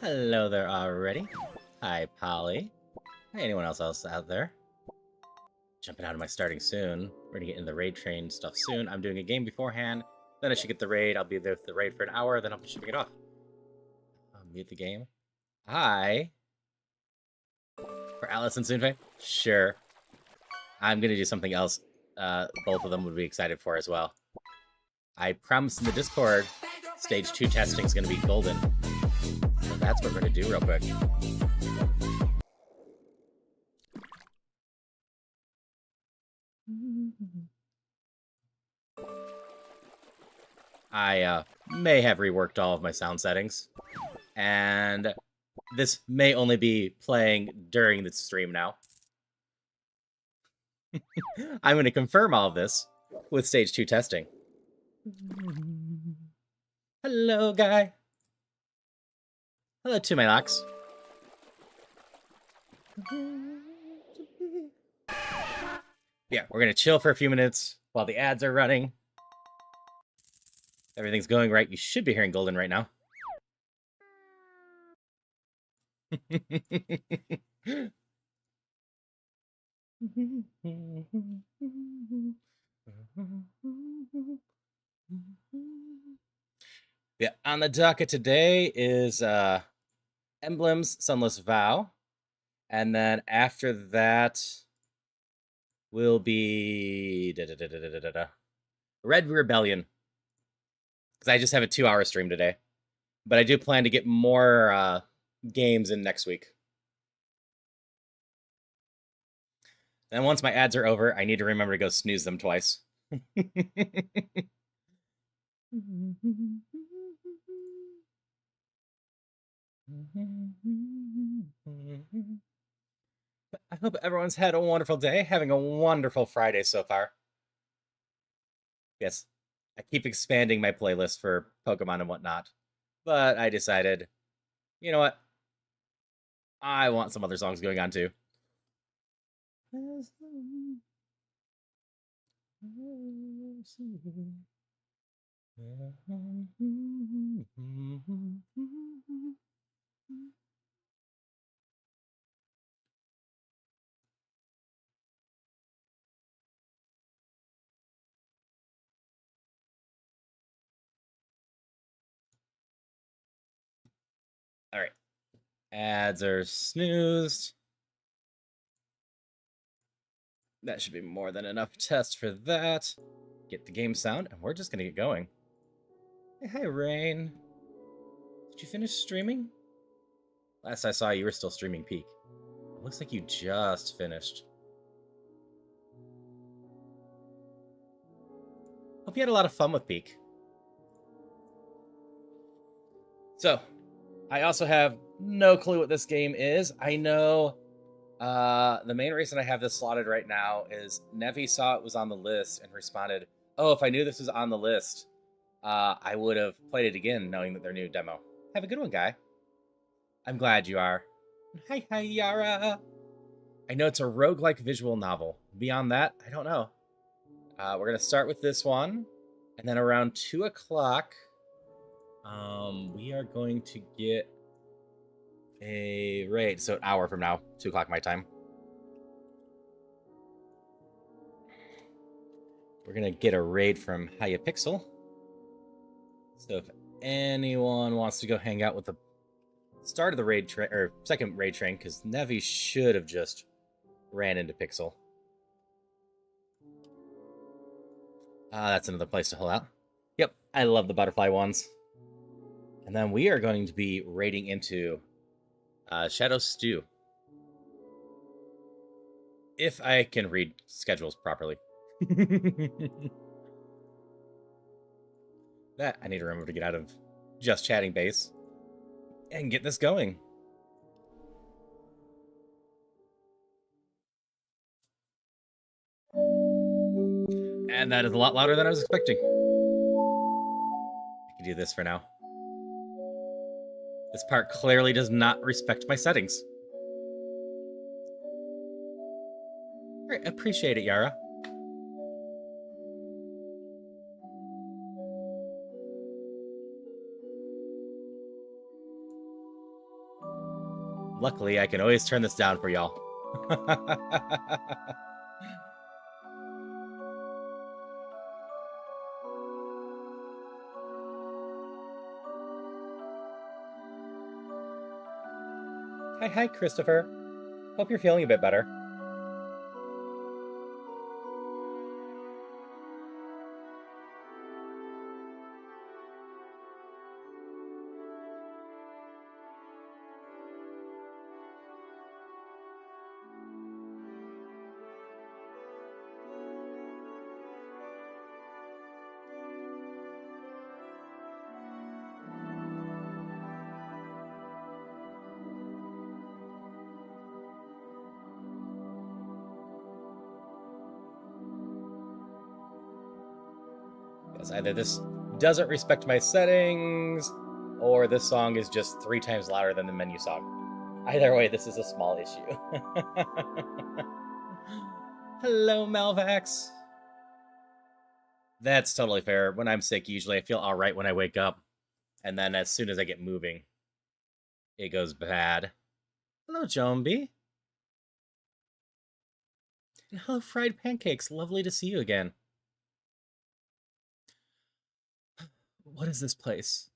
Hello there already. Hi, Polly. Hi, anyone else out there? Jumping out of my starting soon. We're gonna get into the raid train stuff soon. I'm doing a game beforehand. Then I should get the raid. I'll be there with the raid for an hour. Then I'll be shipping it off. I'll mute the game. Hi. For Alice and Soonfei? Sure. I'm gonna do something else. Both of them would be excited for as well. I promised in the Discord, stage 2 testing is gonna be golden. So that's what we're gonna do real quick. I may have reworked all of my sound settings, and this may only be playing during the stream now. I'm going to confirm all of this with stage 2 testing. Hello, guy. Hello, to my locks. Yeah, we're going to chill for a few minutes while the ads are running. Everything's going right. You should be hearing Golden right now. Yeah, on the docket today is Emblems, Sunless Vow. And then after that will be Red Rebellion. Because I just have a 2-hour stream today. But I do plan to get more games in next week. Then once my ads are over, I need to remember to go snooze them twice. I hope everyone's had a wonderful day, having a wonderful Friday so far. Yes, I keep expanding my playlist for Pokemon and whatnot, but I decided, you know what? I want some other songs going on too. All right. Ads are snoozed. That should be more than enough test for that. Get the game sound, and we're just gonna get going. Hey, hi, Rain. Did you finish streaming? Last I saw, you were still streaming Peak. It looks like you just finished. Hope you had a lot of fun with Peak. So, I also have no clue what this game is. I know the main reason I have this slotted right now is Nevi saw it was on the list and responded, "Oh, if I knew this was on the list, I would have played it again, knowing that they're new demo." Have a good one, guy. I'm glad you are. Hi, Yara. I know it's a roguelike visual novel. Beyond that, I don't know. We're going to start with this one. And then around 2 o'clock, we are going to get a raid. So an hour from now, 2 o'clock my time. We're going to get a raid from Hyapixel. So if anyone wants to go hang out with the start of the raid train, or second raid train, because Nevi should have just ran into Pixel. That's another place to hold out. Yep, I love the butterfly ones. And then we are going to be raiding into Shadow Stew. If I can read schedules properly. That, I need to remember to get out of just chatting base and get this going. And that is a lot louder than I was expecting. I can do this for now. This part clearly does not respect my settings. Alright, appreciate it, Yara. Luckily, I can always turn this down for y'all. Hi, Christopher. Hope you're feeling a bit better. Because either this doesn't respect my settings, or this song is just 3 times louder than the menu song. Either way, this is a small issue. Hello, Malvax. That's totally fair. When I'm sick, usually I feel alright when I wake up. And then as soon as I get moving, it goes bad. Hello, Jombi. And hello, Fried Pancakes. Lovely to see you again. What is this place?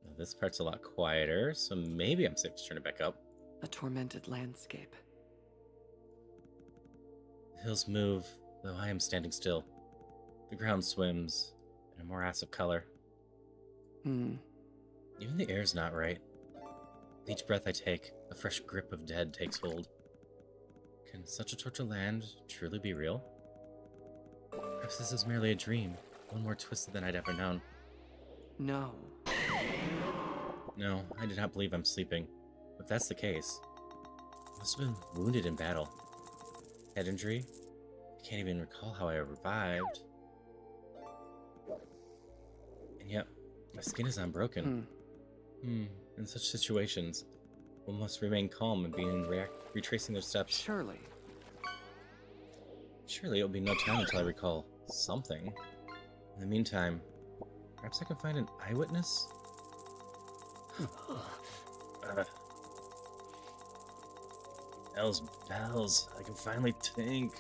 Well, this part's a lot quieter, so maybe I'm safe to turn it back up. A tormented landscape. The hills move, though I am standing still. The ground swims in a morass of color. Even the air's not right. With each breath I take, a fresh grip of dead takes hold. Can such a tortured land truly be real? Perhaps this is merely a dream, one more twisted than I'd ever known. No. No, I do not believe I'm sleeping. If that's the case, I must have been wounded in battle. Head injury? I can't even recall how I revived. And yet, my skin is unbroken. In such situations, one must remain calm and begin retracing their steps. Surely it'll be no time until I recall something. In the meantime, perhaps I can find an eyewitness? Bells, I can finally think.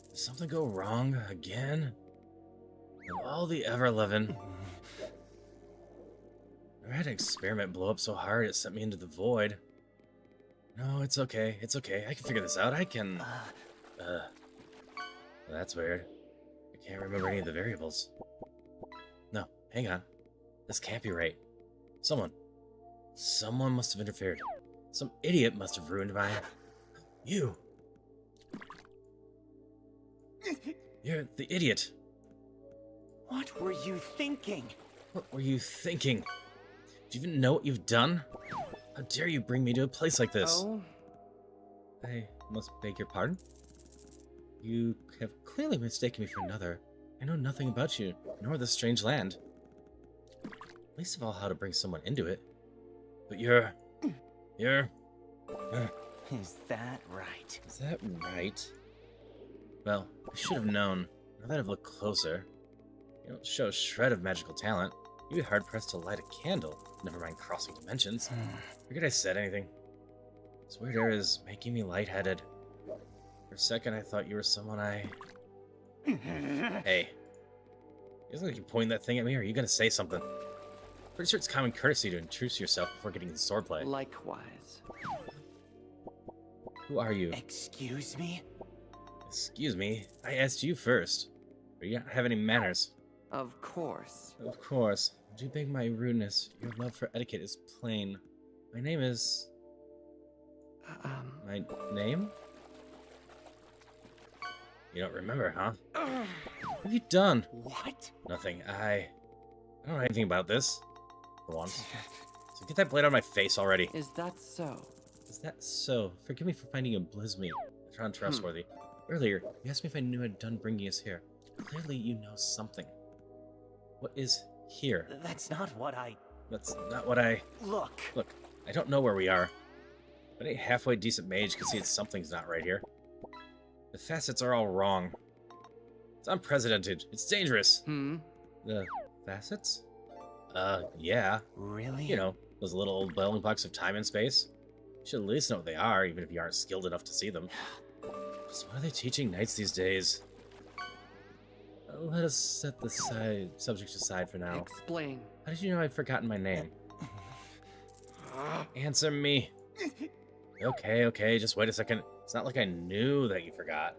Did something go wrong again? Of all the ever-loving, I had an experiment blow up so hard it sent me into the void. No, it's okay. I can figure this out. I can... That's weird. I can't remember any of the variables. No, hang on. This can't be right. Someone must have interfered. Some idiot must have ruined my... You! You're the idiot. What were you thinking? What were you thinking? Do you even know what you've done? How dare you bring me to a place like this? Oh? I must beg your pardon? You have clearly mistaken me for another. I know nothing about you, nor this strange land. Least of all how to bring someone into it. But you're... Is that right? Is that right? Well, I should have known. Now that I've looked closer, you don't show a shred of magical talent. You'd be hard-pressed to light a candle, never mind crossing dimensions. Forget I said anything. This weird air is making me lightheaded. For a second, I thought you were someone I... Hey. You look like you're pointing that thing at me, or are you gonna say something? Pretty sure it's common courtesy to introduce yourself before getting into swordplay. Likewise. Who are you? Excuse me? Excuse me? I asked you first. Or you don't have any manners. Of course. Of course. Do beg my rudeness. Your love for etiquette is plain. My name is... My name? You don't remember, huh? What have you done? What? Nothing. I don't know anything about this. For once. So get that blade out of my face already. Is that so? Is that so? Forgive me for finding you blismy. Untrustworthy. Earlier, you asked me if I knew I'd done bringing us here. Clearly, you know something. What is here? That's not what I... That's not what I... Look. Look, I don't know where we are. But a halfway decent mage can see that something's not right here. The facets are all wrong. It's unprecedented. It's dangerous. The Facets? Yeah. Really? You know, those little building blocks of time and space. You should at least know what they are, even if you aren't skilled enough to see them. Just what are they teaching knights these days? Let us set the subject aside for now. Explain. How did you know I'd forgotten my name? Answer me. Okay, just wait a second. It's not like I knew that you forgot.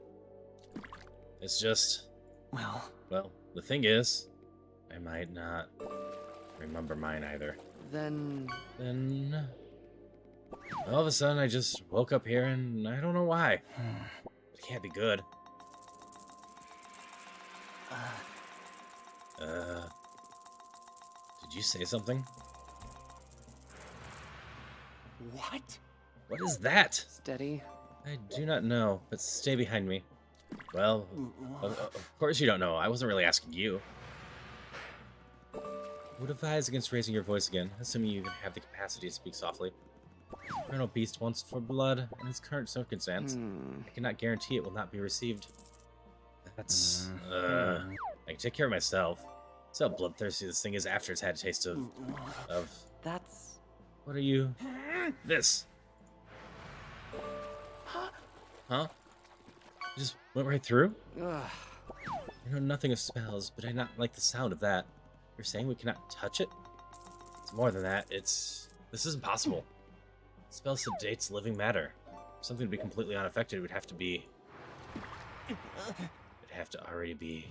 It's just... Well, the thing is, I might not remember mine either. Then All of a sudden, I just woke up here and I don't know why. It can't be good. Did you say something? What? What is that? steady. I do not know, but stay behind me. Well, of course you don't know. I wasn't really asking you. Would advise against raising your voice again, assuming you even have the capacity to speak softly. The Eternal Beast wants for blood in its current circumstance. I cannot guarantee it will not be received. That's... I can take care of myself. See how bloodthirsty this thing is after it's had a taste of... That's... What are you... This! Huh? You just went right through? Ugh. I know nothing of spells, but I not like the sound of that. You're saying we cannot touch it? It's more than that. This isn't possible. Spell sedates living matter. For something to be completely unaffected would have to be... It'd have to already be...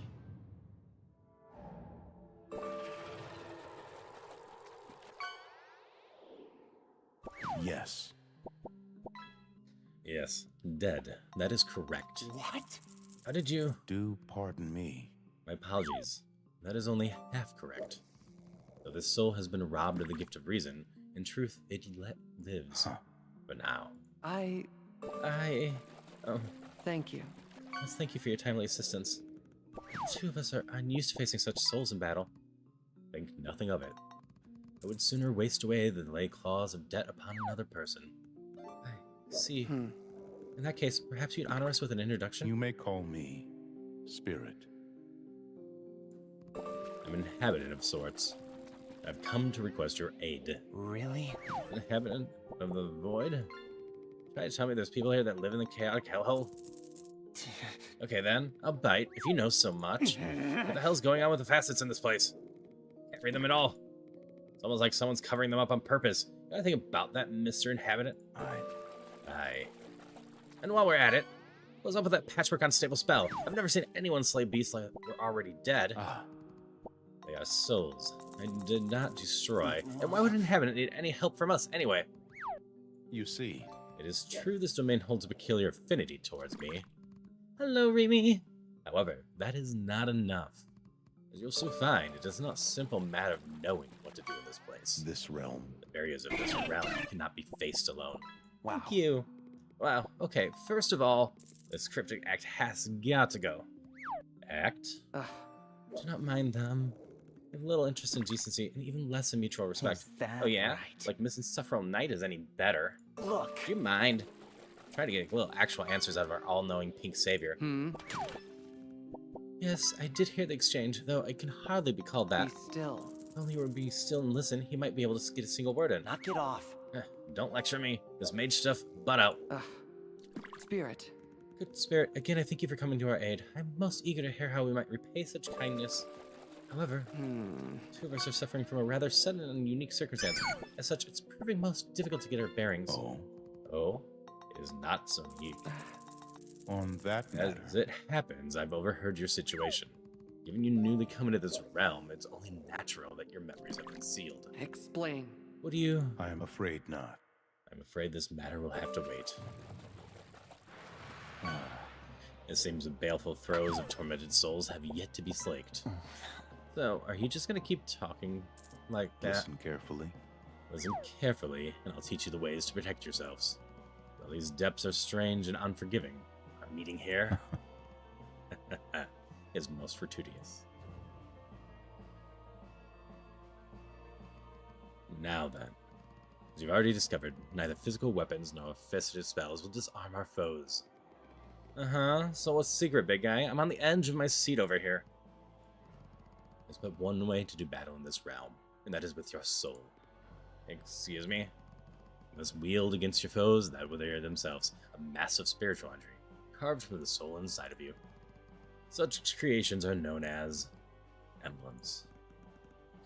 Yes. Yes, dead. That is correct. What? How did you... Do pardon me. My apologies. That is only half correct. Though this soul has been robbed of the gift of reason, in truth, it lives. For now. Thank you. Let's thank you for your timely assistance. The two of us are unused to facing such souls in battle. Think nothing of it. I would sooner waste away than lay claws of debt upon another person. I see. In that case, perhaps you'd honor us with an introduction? You may call me Spirit. I'm an inhabitant of sorts. I've come to request your aid. Really? An inhabitant of the void? Try to tell me there's people here that live in the chaotic hellhole? Okay then, I'll bite if you know so much. What the hell's going on with the facets in this place? Can't read them at all. It's almost like someone's covering them up on purpose. You got anything about that, Mr. Inhabitant? Aye. And while we're at it, what's up with that patchwork unstable spell? I've never seen anyone slay beasts like were already dead. They are souls. I did not destroy. And why would an inhabitant need any help from us anyway? You see. It is true this domain holds a peculiar affinity towards me. Hello, Remy. However, that is not enough. As you'll soon find, it is not a simple matter of knowing what to do in this place. This realm. The barriers of this realm cannot be faced alone. Wow. Thank you. Wow, okay, first of all, this cryptic act has got to go. Act? Ugh. Do not mind them. They have little interest in decency and even less in mutual respect. Is that Oh yeah? right? Like Miss Insufferable Knight is any better. Look. Do you mind? Try to get little actual answers out of our all-knowing pink savior. Yes, I did hear the exchange, though I can hardly be called that. Be still. If only he would be still and listen, he might be able to get a single word in. Knock it off. Don't lecture me. This mage stuff, butt out. Spirit. Good Spirit, again I thank you for coming to our aid. I'm most eager to hear how we might repay such kindness. However, two of us are suffering from a rather sudden and unique circumstance. As such, it's proving most difficult to get our bearings. Oh? It is not so unique. On that matter. As it happens, I've overheard your situation. Given you newly come into this realm, it's only natural that your memories have been sealed. Explain. What do you... I am afraid not. I'm afraid this matter will have to wait. It seems the baleful throes of tormented souls have yet to be slaked. So, are you just gonna keep talking like that? Listen carefully. Listen carefully, and I'll teach you the ways to protect yourselves. Though these depths are strange and unforgiving, our meeting here is most fortuitous. Now then, as you've already discovered, neither physical weapons nor faceted spells will disarm our foes. So what's the secret, big guy? I'm on the edge of my seat over here. There's but one way to do battle in this realm, and that is with your soul. Excuse me? You must wield against your foes that they are themselves a massive spiritual entry, carved from the soul inside of you. Such creations are known as emblems.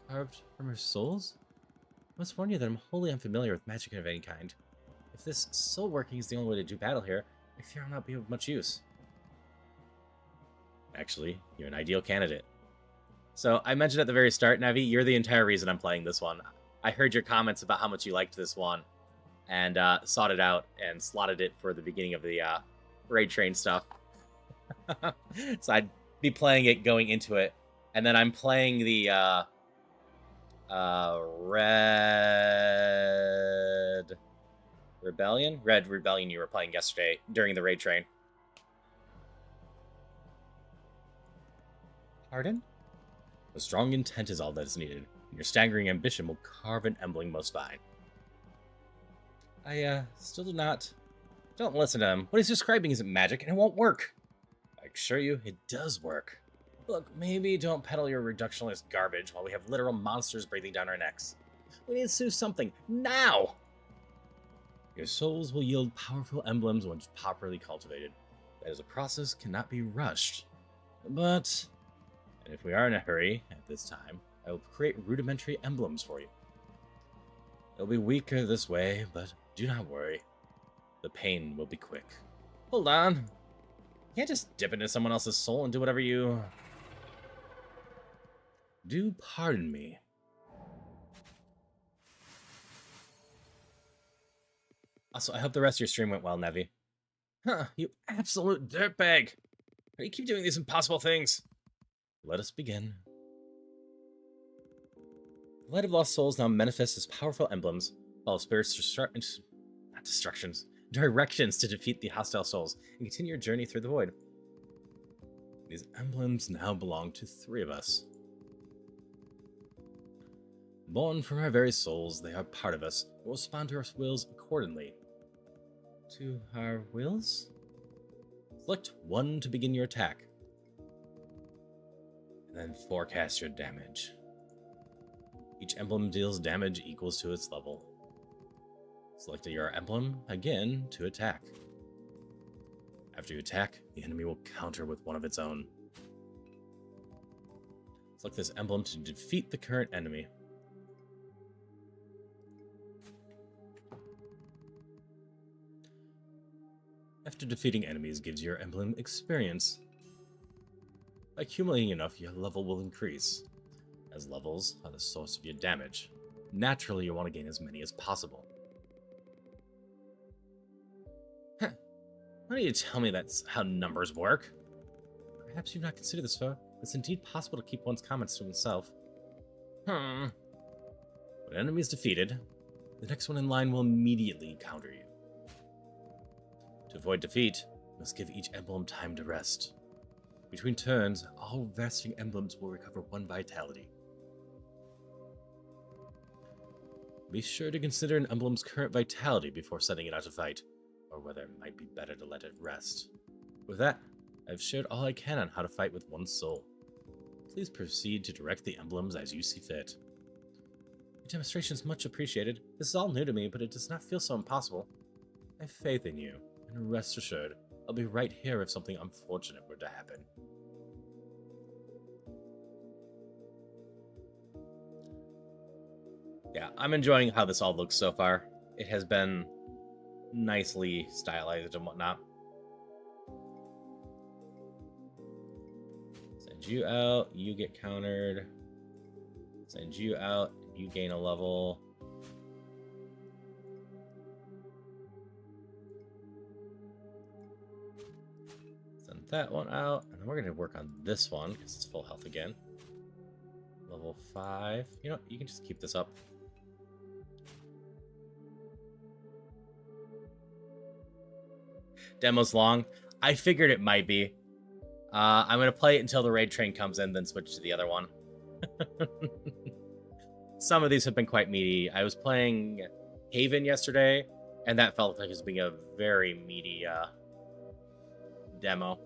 Carved from your souls? I must warn you that I'm wholly unfamiliar with magic of any kind. If this soul working is the only way to do battle here, I fear I'll not be of much use. Actually, you're an ideal candidate. So, I mentioned at the very start, Nevi, you're the entire reason I'm playing this one. I heard your comments about how much you liked this one, and sought it out and slotted it for the beginning of the raid train stuff. So I'd be playing it going into it, and then I'm playing the Red Rebellion you were playing yesterday during the raid train. Pardon? A strong intent is all that is needed, and your staggering ambition will carve an emblem most fine. I still don't listen to him. What he's describing isn't magic, and it won't work. I assure you, it does work. Look, maybe don't peddle your reductionist garbage while we have literal monsters breathing down our necks. We need to do something, now! Your souls will yield powerful emblems once properly cultivated. That is a process cannot be rushed. But, and if we are in a hurry at this time, I will create rudimentary emblems for you. It'll be weaker this way, but do not worry. The pain will be quick. Hold on. You can't just dip into someone else's soul and do whatever you... Do pardon me. Also, I hope the rest of your stream went well, Nevi. Huh, you absolute dirtbag. How do you keep doing these impossible things? Let us begin. The Light of Lost Souls now manifests as powerful emblems, follow spirits directions to defeat the hostile souls, and continue your journey through the void. These emblems now belong to 3 of us. Born from our very souls, they are part of us, and will respond to our wills accordingly. To our wills? Select 1 to begin your attack, and then forecast your damage. Each emblem deals damage equals to its level. Select your emblem again to attack. After you attack, the enemy will counter with one of its own. Select this emblem to defeat the current enemy. After defeating enemies gives your emblem experience. By accumulating enough, your level will increase, as levels are the source of your damage. Naturally, you want to gain as many as possible. Why don't you tell me that's how numbers work? Perhaps you've not considered this before. It's indeed possible to keep one's comments to himself. When an enemy is defeated, the next one in line will immediately counter you. To avoid defeat, you must give each emblem time to rest. Between turns, all resting emblems will recover 1 vitality. Be sure to consider an emblem's current vitality before setting it out to fight, or whether it might be better to let it rest. With that, I've shared all I can on how to fight with one's soul. Please proceed to direct the emblems as you see fit. Your demonstration is much appreciated. This is all new to me, but it does not feel so impossible. I have faith in you, and rest assured, I'll be right here if something unfortunate were to happen. Yeah, I'm enjoying how this all looks so far. It has been nicely stylized and whatnot. Send you out, you get countered. Send you out, you gain a level. Send that one out, and then we're going to work on this one because it's full health again. Level 5. You know, you can just keep this up. Demo's long. I figured it might be. I'm going to play it until the raid train comes in, then switch to the other one. Some of these have been quite meaty. I was playing Haven yesterday, and that felt like it was being a very meaty demo.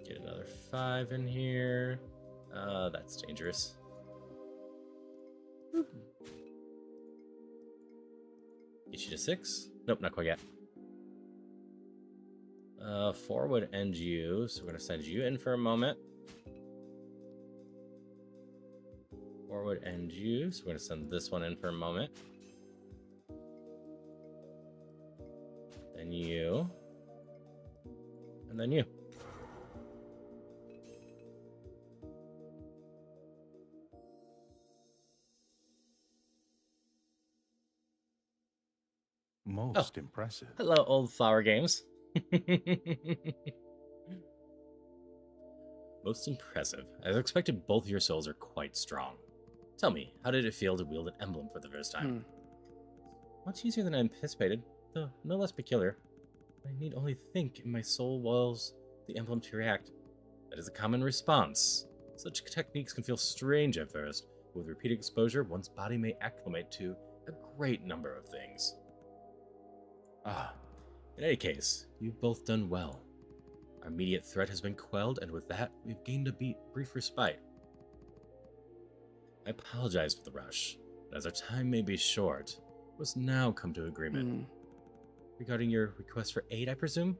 Get another 5 in here. That's dangerous. Get you to 6. Nope, not quite yet. 4 would end you, so we're going to send you in for a moment. 4 would end you, so we're going to send this one in for a moment. Then you. And then you. Most impressive. Hello, old flower games. Most impressive. As expected, both your souls are quite strong. Tell me, how did it feel to wield an emblem for the first time? Much easier than I anticipated, though no less peculiar. I need only think, and my soul wills the emblem to react. That is a common response. Such techniques can feel strange at first, but with repeated exposure, one's body may acclimate to a great number of things. In any case, you've both done well. Our immediate threat has been quelled, and with that, we've gained a brief respite. I apologize for the rush, but as our time may be short, we must now come to agreement. Regarding your request for aid, I presume?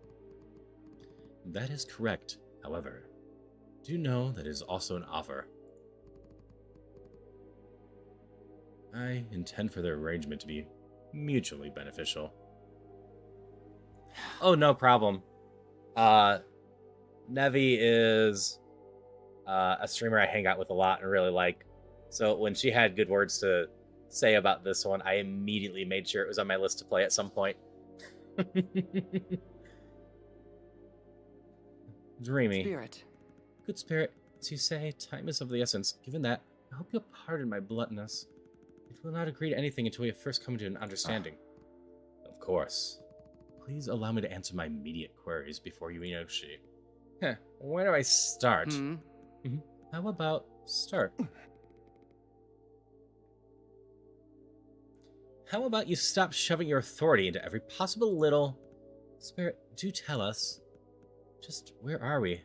That is correct. However, do know that it is also an offer. I intend for the arrangement to be mutually beneficial. Oh, no problem. Nevi is a streamer I hang out with a lot and really like. So when she had good words to say about this one, I immediately made sure it was on my list to play at some point. Dreamy. Spirit. Good spirit, as you say, time is of the essence. Given that, I hope you'll pardon my bluntness. We will not agree to anything until we have first come to an understanding. Of course. Please allow me to answer my immediate queries before you negotiate. Where do I start? How about start? How about you stop shoving your authority into every possible little... Spirit, do tell us. Just where are we?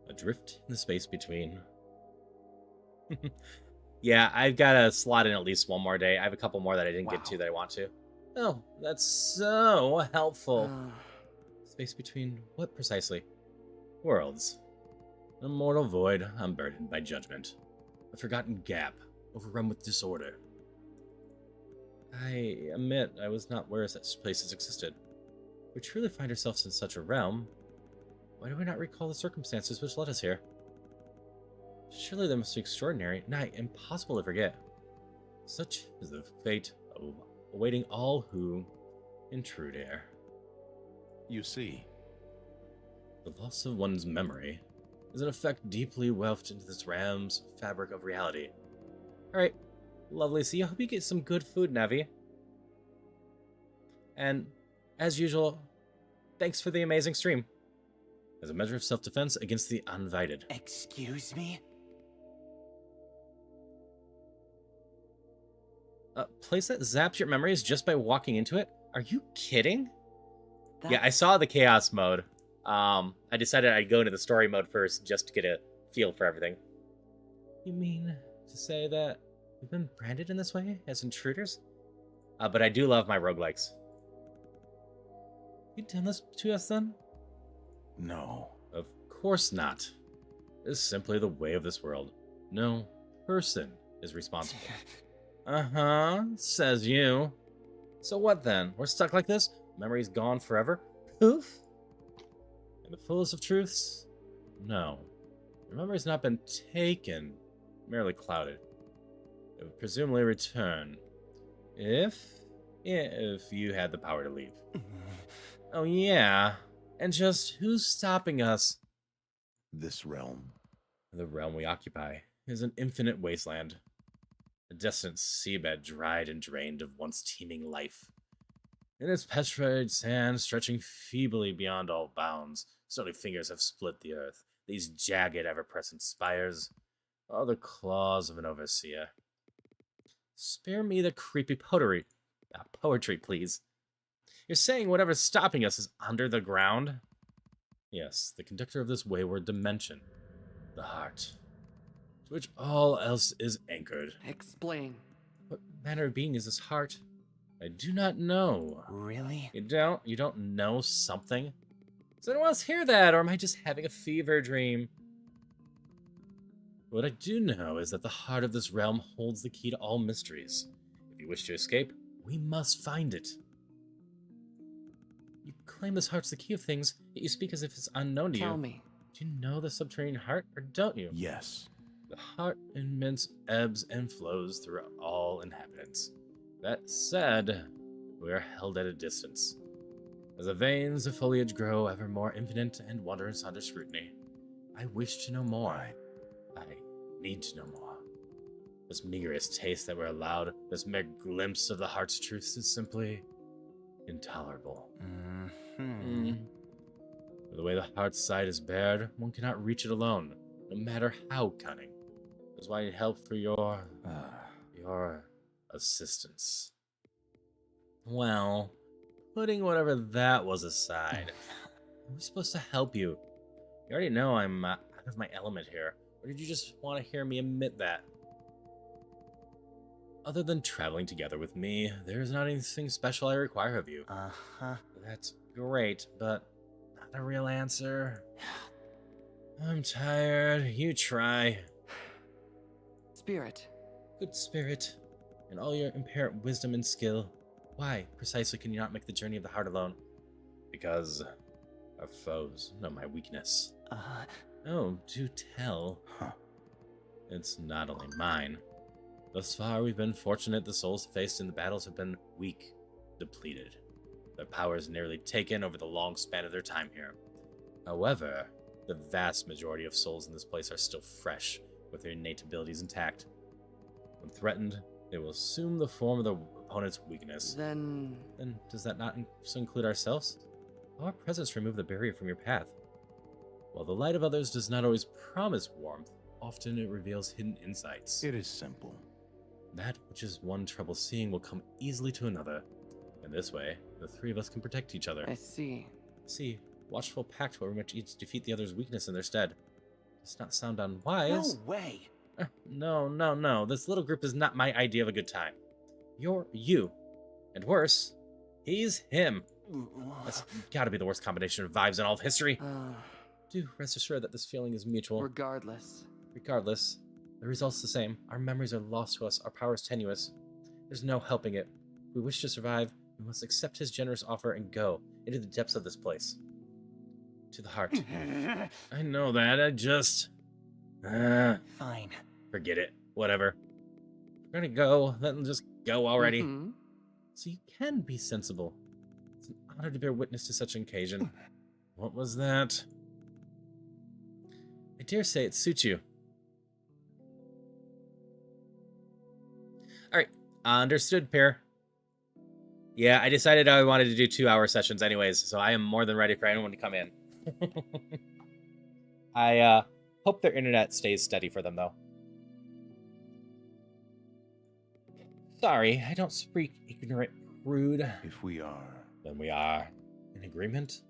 Adrift in the space between. Yeah, I've got to slot in at least one more day. I have a couple more that I didn't get to that I want to. Oh, that's so helpful. Space between what precisely? Worlds. A mortal void, unburdened by judgment. A forgotten gap, overrun with disorder. I admit I was not aware such places existed. If we truly find ourselves in such a realm, why do we not recall the circumstances which led us here? Surely they must be extraordinary, nigh impossible to forget. Such is the fate of awaiting all who intrude here. You see. The loss of one's memory is an effect deeply weft into this realm's fabric of reality. Alright, lovely. See, I hope you get some good food, Nevi. And, as usual, thanks for the amazing stream. As a measure of self-defense against the uninvited. Excuse me? A place that zaps your memories just by walking into it? Are you kidding? Yeah, I saw the chaos mode. I decided I'd go into the story mode first just to get a feel for everything. You mean to say that we've been branded in this way as intruders? But I do love my roguelikes. You done this to us then? No. Of course not. It's simply the way of this world. No person is responsible. Says you. So what then? We're stuck like this? Memory's gone forever? Poof? And the fullest of truths? No. Your memory's not been taken, merely clouded. It would presumably return. If you had the power to leave. Oh yeah. And just who's stopping us? This realm. The realm we occupy is an infinite wasteland. A desolate seabed dried and drained of once teeming life. In its petrified sand stretching feebly beyond all bounds, stony fingers have split the earth. These jagged, ever-present spires are the claws of an overseer. Spare me the creepy poetry, please. You're saying whatever's stopping us is under the ground? Yes, the conductor of this wayward dimension. The heart. To which all else is anchored. Explain. What manner of being is this heart? I do not know. Really? You don't? You don't know something? Does anyone else hear that, or am I just having a fever dream? What I do know is that the heart of this realm holds the key to all mysteries. If you wish to escape, we must find it. You claim this heart's the key of things, yet you speak as if it's unknown to you. Tell me. Do you know the subterranean heart, or don't you? Yes. The heart immense ebbs and flows through all inhabitants. That said, we are held at a distance. As the veins of foliage grow ever more infinite and wondrous under scrutiny, I wish to know more. I need to know more. This meagerest taste that we're allowed, this mere glimpse of the heart's truths is simply intolerable. The way the heart's side is bared, one cannot reach it alone, no matter how cunning. That's why I need help for your assistance. Well, putting whatever that was aside, I'm supposed to help you. You already know I'm out of my element here, or did you just want to hear me admit that? Other than traveling together with me, there's not anything special I require of you. That's great, but not a real answer. I'm tired. You try. Spirit. Good spirit, and all your inherent wisdom and skill. Why, precisely, can you not make the journey of the heart alone? Because our foes know my weakness. Oh, do tell. It's not only mine. Thus far, we've been fortunate. The souls faced in the battles have been weak, depleted. Their powers nearly taken over the long span of their time here. However, the vast majority of souls in this place are still fresh, with their innate abilities intact. When threatened, they will assume the form of their opponent's weakness. Then Does that not also include ourselves? Our presence remove the barrier from your path. While the light of others does not always promise warmth, often it reveals hidden insights. It is simple. That which is one trouble seeing will come easily to another. In this way, the three of us can protect each other. I see. See, watchful pact where we must each defeat the other's weakness in their stead. Does not sound unwise. No way. No. This little group is not my idea of a good time. You're you. And worse, he's him. That's gotta be the worst combination of vibes in all of history. Do rest assured that this feeling is mutual. Regardless. Regardless, the result's the same. Our memories are lost to us, our power is tenuous. There's no helping it. If we wish to survive, we must accept his generous offer and go into the depths of this place. To the heart. I know that, I just... Fine. Forget it. Whatever. We're gonna go, then just go already. So you can be sensible. It's an honor to bear witness to such an occasion. What was that? I dare say it suits you. Alright, understood, pair. Yeah, I decided I wanted to do 2-hour sessions anyways, so I am more than ready for anyone to come in. I hope their internet stays steady for them, though. Sorry, I don't speak ignorant rude. If we are... Then we are in agreement?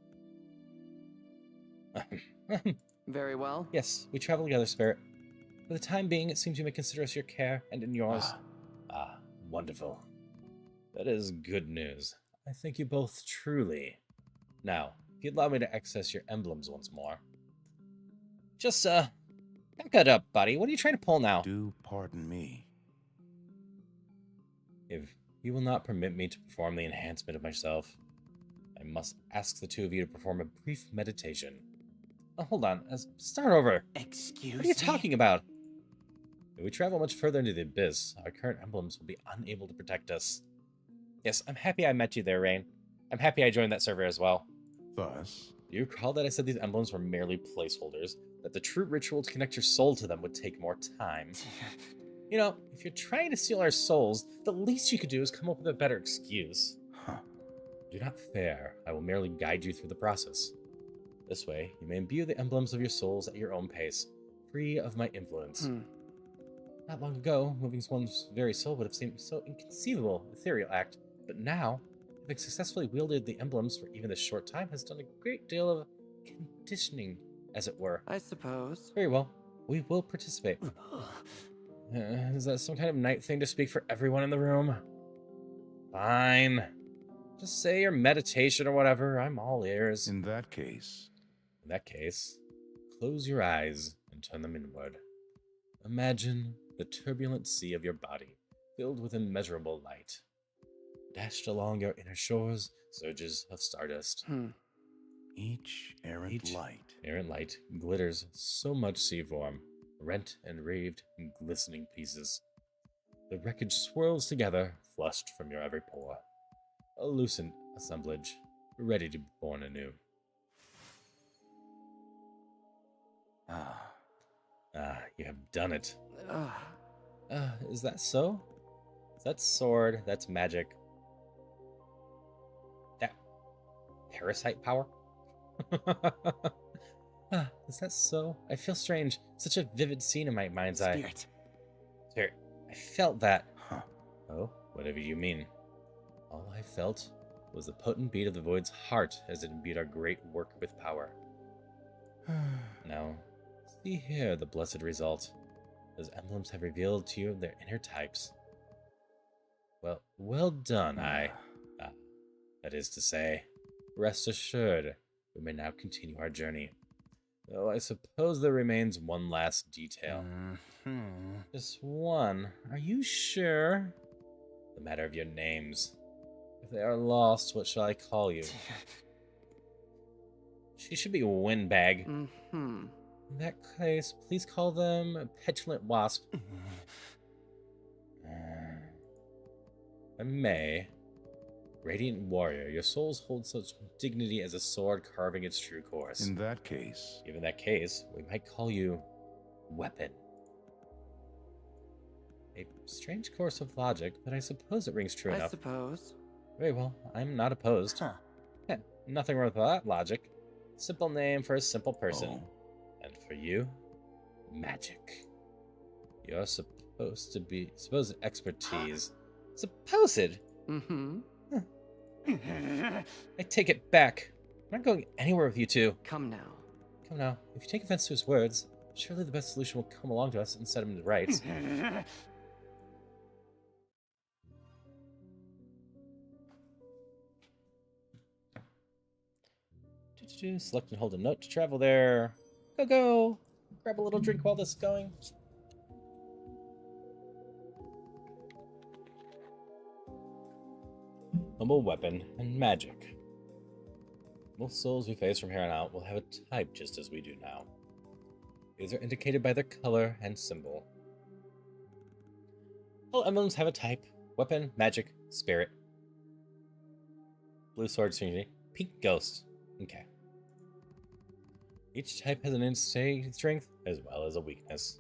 Very well. Yes, we travel together, Spirit. For the time being, it seems you may consider us your care and in yours. Wonderful. That is good news. I thank you both truly. Now, if you'd allow me to access your emblems once more. Just, back it up, buddy. What are you trying to pull now? Do pardon me. If you will not permit me to perform the enhancement of myself, I must ask the two of you to perform a brief meditation. Oh, hold on. Start over. Excuse me? What are you talking about? If we travel much further into the abyss, our current emblems will be unable to protect us. Yes, I'm happy I met you there, Rain. I'm happy I joined that server as well. Thus... Do you recall that I said these emblems were merely placeholders? That the true ritual to connect your soul to them would take more time? You know, if you're trying to steal our souls, the least you could do is come up with a better excuse. Do not fear. I will merely guide you through the process. This way, you may imbue the emblems of your souls at your own pace, free of my influence. Not long ago, moving one's very soul would have seemed so inconceivable, ethereal act, but now, having successfully wielded the emblems for even this short time, has done a great deal of conditioning, as it were. I suppose. Very well. We will participate. Is that some kind of night thing to speak for everyone in the room? Fine. Just say your meditation or whatever. I'm all ears. In that case, Close your eyes and turn them inward. Imagine the turbulent sea of your body, filled with immeasurable light. Dashed along your inner shores, surges of stardust. each errant light. Errant light glitters so much sea form, rent and reeved in glistening pieces. The wreckage swirls together, flushed from your every pore. A lucent assemblage, ready to be born anew. You have done it. Is that so? That's sword, that's magic. That parasite power? Is that so? I feel strange. Such a vivid scene in my mind's eye. Spirit, I felt that. Oh, whatever you mean. All I felt was the potent beat of the void's heart as it imbued our great work with power. Now, see here the blessed result. Those emblems have revealed to you their inner types. Well done, that is to say, rest assured, we may now continue our journey. Though I suppose there remains one last detail. Just one. Are you sure? The matter of your names. If they are lost, what shall I call you? She should be a windbag. In that case, please call them Petulant Wasp. I may. Radiant warrior, your souls hold such dignity as a sword carving its true course. In that case, Given that case, we might call you Weapon. A strange course of logic, but I suppose it rings true I enough. suppose. Very well, I'm not opposed. Yeah, nothing wrong with that logic. Simple name for a simple person. And for you, magic. You're supposed expertise. Supposed? I take it back. I'm not going anywhere with you two. Come now. Come now, if you take offense to his words, surely the best solution will come along to us and set him to rights. Select and hold a note to travel there. Go! Grab a little drink while this is going. Humble weapon and magic. Most souls we face from here on out will have a type just as we do now. These are indicated by their color and symbol. All emblems have a type: weapon, magic, spirit. Blue sword synergy, pink ghost. Okay. Each type has an insane strength as well as a weakness.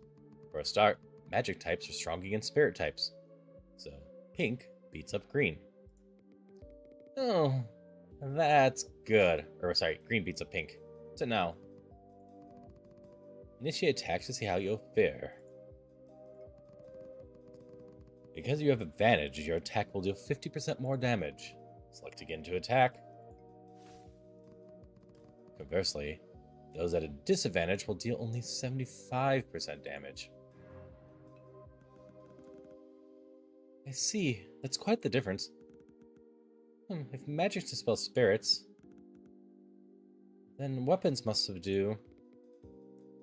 For a start, magic types are strong against spirit types. So, pink beats up green. Oh, that's good. Or sorry, green beats up pink. So now, initiate attacks to see how you'll fare. Because you have advantage, your attack will deal 50% more damage. Select again to attack. Conversely, those at a disadvantage will deal only 75% damage. I see. That's quite the difference. If magic dispels spirits, then weapons must subdue.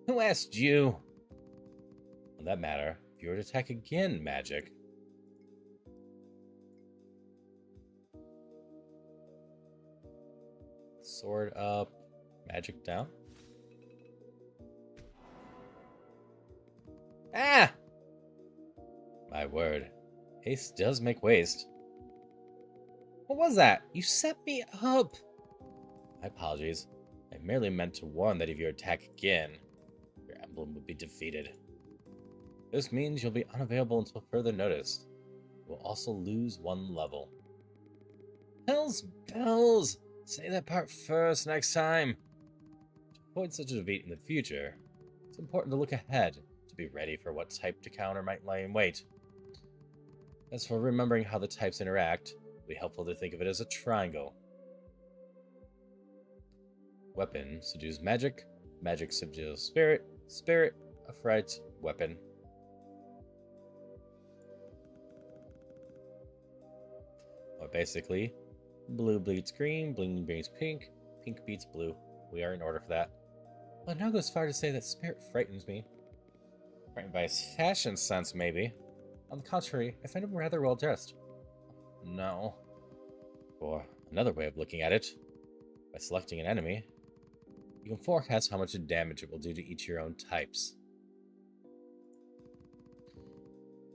Who asked you? On that matter, if you were to attack again, magic. Sword up, magic down. Ah! My word. Haste does make waste. What was that? You set me up! My apologies. I merely meant to warn that if you attack again, your emblem would be defeated. This means you'll be unavailable until further notice. You will also lose one level. Hell's bells! Say that part first next time. To avoid such a defeat in the future, it's important to look ahead to be ready for what type to counter might lie in wait. As for remembering how the types interact, it'll be helpful to think of it as a triangle. Weapon subdues magic. Magic subdues spirit. Spirit affrights weapon. Or basically, blue beats green, green beats pink, pink beats blue. We are in order for that. I'll now go as far to say that spirit frightens me. Frightened by his fashion sense, maybe. On the contrary, I find him rather well dressed. No. Or another way of looking at it, by selecting an enemy, you can forecast how much damage it will do to each of your own types.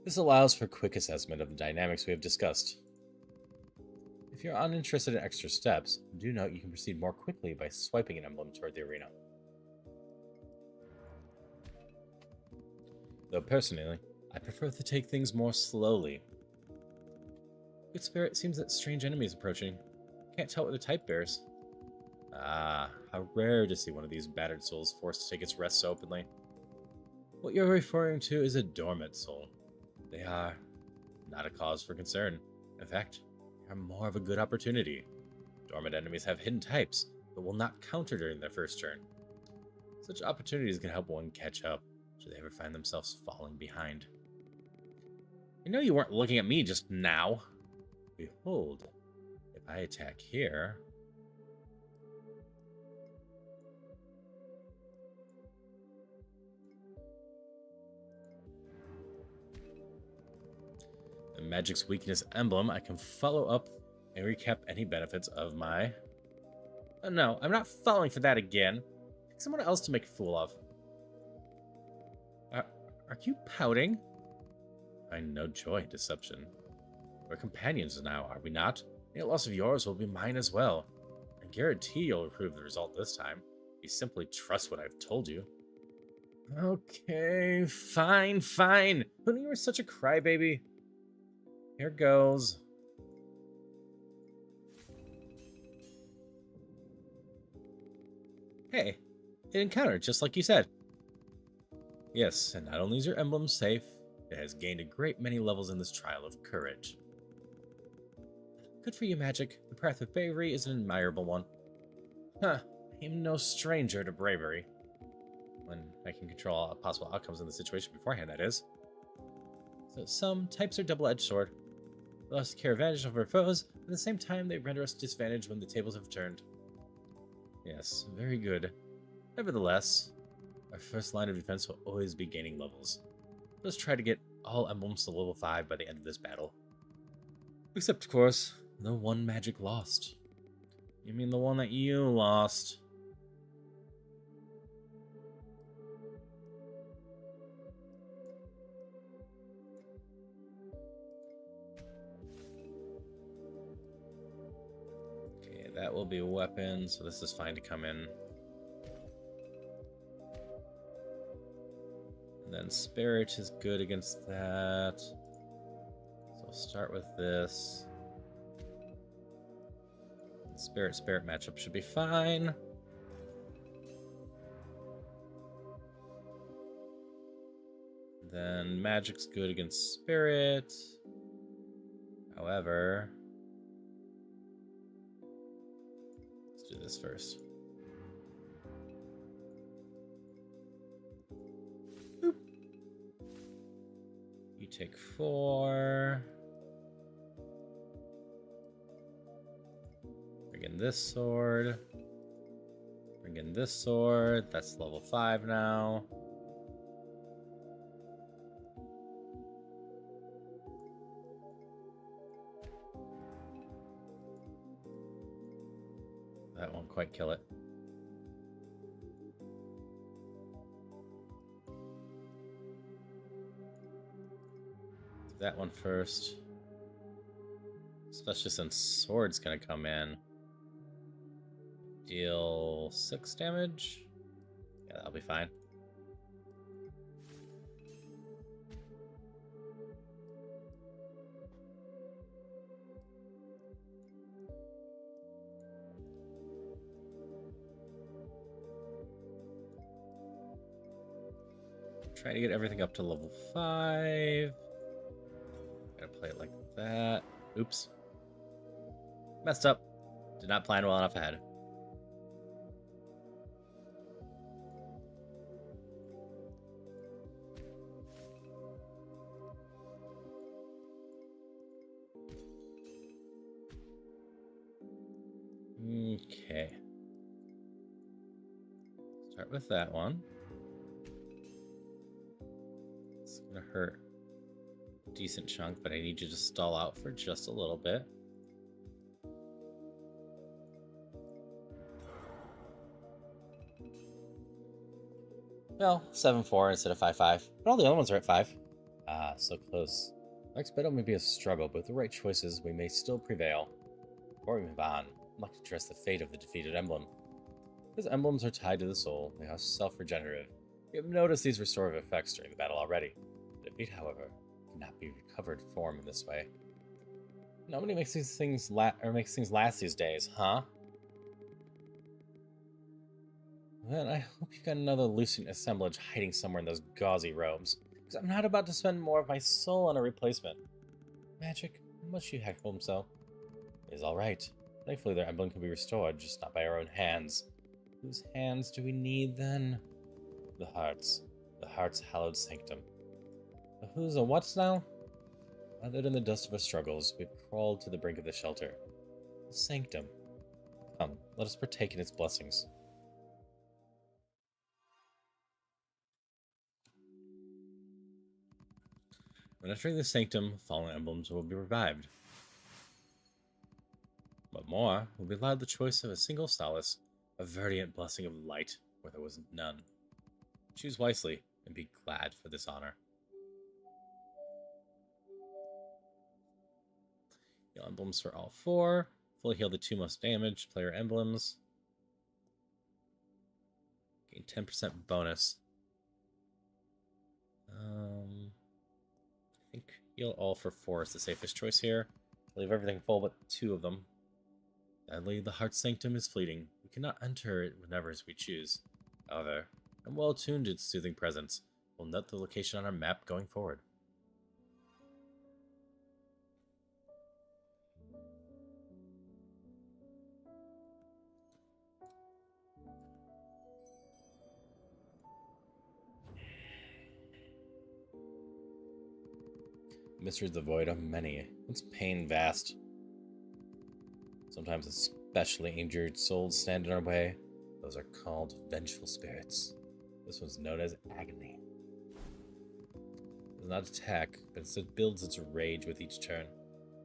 This allows for quick assessment of the dynamics we have discussed. If you're uninterested in extra steps, do note you can proceed more quickly by swiping an emblem toward the arena. Though personally, I prefer to take things more slowly. Good Spirit, seems that strange enemy is approaching. Can't tell what the type bears. Ah, how rare to see one of these battered souls forced to take its rest so openly. What you're referring to is a dormant soul. They are not a cause for concern. In fact, they are more of a good opportunity. Dormant enemies have hidden types, but will not counter during their first turn. Such opportunities can help one catch up, should they ever find themselves falling behind. I know you weren't looking at me just now. Behold, if I attack here... The Magic's Weakness emblem, I can follow up and recap any benefits of my... Oh no, I'm not falling for that again. Pick someone else to make a fool of. Are you pouting? I find no joy in deception. We're companions now, are we not? Any loss of yours will be mine as well. I guarantee you'll improve the result this time. You simply trust what I've told you. Okay, fine. Who knew you were such a crybaby? Here goes. Hey, it encountered just like you said. Yes, and not only is your emblem safe, it has gained a great many levels in this trial of courage. Good for you, Magic. The path of bravery is an admirable one. Huh, I'm no stranger to bravery. When I can control all possible outcomes in the situation beforehand, that is. So some types are double-edged sword. They allow us to carry advantage over our foes, but at the same time they render us disadvantaged when the tables have turned. Yes, very good. Nevertheless, our first line of defense will always be gaining levels. Let's try to get all emblems to level 5 by the end of this battle. Except, of course, the one Magic lost. You mean the one that you lost? Okay, that will be a weapon, so this is fine to come in. And then Spirit is good against that. So I'll start with this. Spirit matchup should be fine. Then Magic's good against Spirit. However, let's do this first. Boop. You take 4. Bring in this sword. Bring in this sword. That's level 5 now. That won't quite kill it. Do that one first. Especially since sword's gonna come in. Deal 6 damage. Yeah, that'll be fine. Try to get everything up to level 5. Gotta play it like that. Oops. Messed up. Did not plan well enough ahead. Okay. Start with that one. It's gonna hurt a decent chunk, but I need you to stall out for just a little bit. Well, 7-4 instead of 5-5. But all the other ones are at 5. Ah, so close. Next battle may be a struggle, but with the right choices, we may still prevail. Before we move on, I'd like to address the fate of the defeated emblem. Because emblems are tied to the soul, they are self-regenerative. We have noticed these restorative effects during the battle already. Defeat, however, cannot be recovered form in this way. Nobody makes these things last these days, huh? Then I hope you got another Lucent assemblage hiding somewhere in those gauzy robes, because I'm not about to spend more of my soul on a replacement. Magic, must you heckle him so? It is alright. Thankfully their emblem can be restored, just not by our own hands. Whose hands do we need then? The heart's. The heart's hallowed sanctum. But whose a what's now? Gathered in the dust of our struggles, we've crawled to the brink of the shelter. The sanctum. Come, let us partake in its blessings. When entering the sanctum, fallen emblems will be revived. But more, will be allowed the choice of a single solace, a verdant blessing of light where there was none. Choose wisely, and be glad for this honor. Heal emblems for all 4. Fully heal the 2 most damaged player emblems. Gain 10% bonus. I think heal all for 4 is the safest choice here. Leave everything full but 2 of them. Sadly, the Heart Sanctum is fleeting. We cannot enter it whenever as we choose. However, I'm well attuned to its soothing presence. We'll note the location on our map going forward. Mysteries of the void are many, its pain vast. Sometimes especially injured souls stand in our way. Those are called vengeful spirits. This one's known as agony. It does not attack, but instead builds its rage with each turn.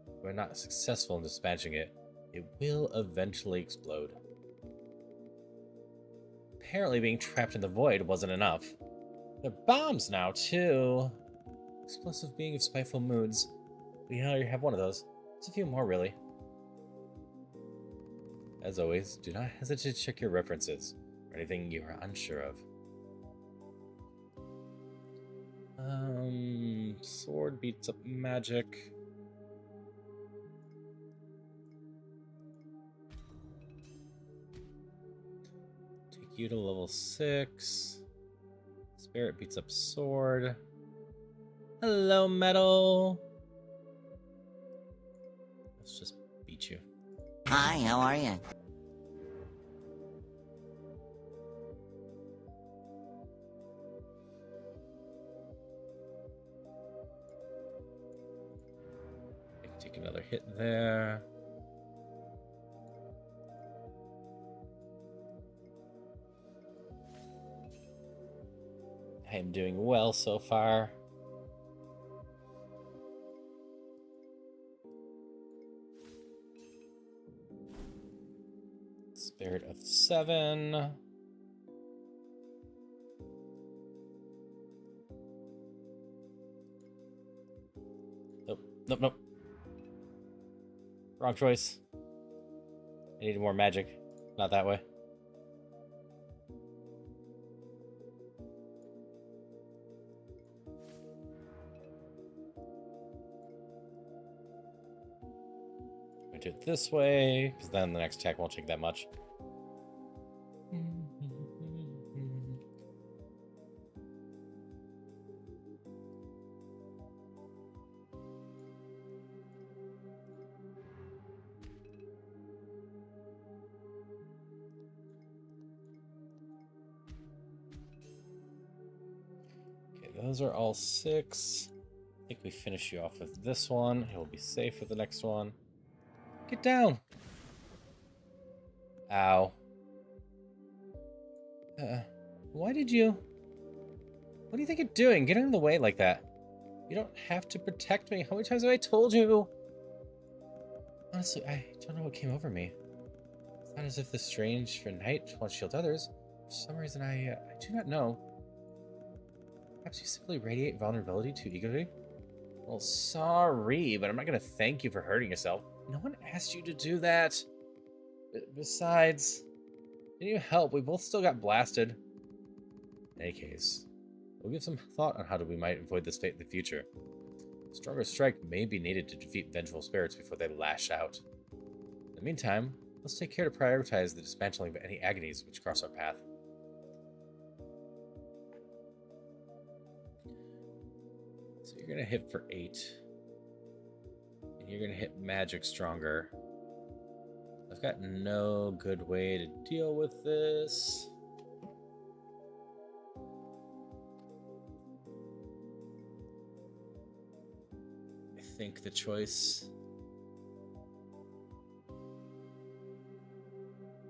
If we're not successful in dispatching it, it will eventually explode. Apparently being trapped in the void wasn't enough. There are bombs now, too. Explosive being of spiteful moods. We already have one of those. It's a few more, really. As always, do not hesitate to check your references or anything you are unsure of. Sword beats up magic. Take you to level 6. Spirit beats up sword. Hello, metal. Let's just beat you. Hi, how are you? Take another hit there. I am doing well so far. Spirit of 7. Nope. Wrong choice. I needed more magic. Not that way. I do it this way, because then the next attack won't take that much. Those are all 6. I think we finish you off with this one. It will be safe with the next one. Get down! Ow. Why did you... What do you think you're doing? Getting in the way like that. You don't have to protect me. How many times have I told you? Honestly, I don't know what came over me. It's not as if the strange for night wants to shield others. For some reason, I do not know. Perhaps you simply radiate vulnerability too eagerly? Well, sorry, but I'm not going to thank you for hurting yourself. No one asked you to do that. Besides, didn't you help? We both still got blasted. In any case, we'll give some thought on how we might avoid this fate in the future. A stronger strike may be needed to defeat vengeful spirits before they lash out. In the meantime, let's take care to prioritize the dismantling of any agonies which cross our path. So you're gonna hit for 8. And you're gonna hit magic stronger. I've got no good way to deal with this. I think the choice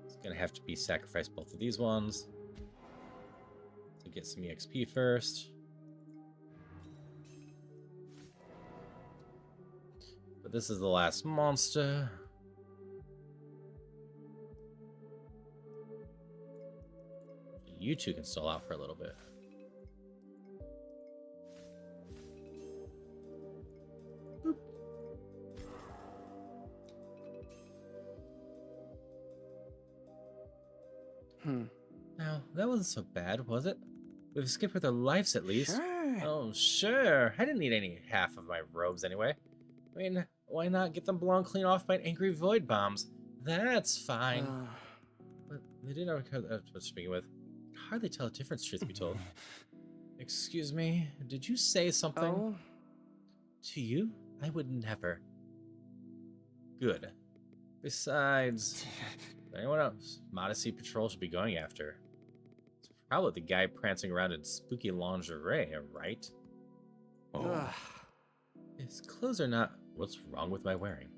is gonna have to be sacrifice both of these ones to get some EXP first. But this is the last monster. You two can stall out for a little bit. Boop. Now, that wasn't so bad, was it? We've escaped with our lives at least. Sure. Oh, sure. I didn't need any half of my robes anyway. I mean, why not get them blown clean off by angry void bombs? That's fine. But they didn't ever care that much to begin with. Hardly tell a difference, truth be told. Excuse me, did you say something? Oh? To you? I would never. Good. Besides, anyone else Modesty Patrol should be going after? It's probably the guy prancing around in spooky lingerie, right? Oh. Ugh. His clothes are not what's wrong with my wearing.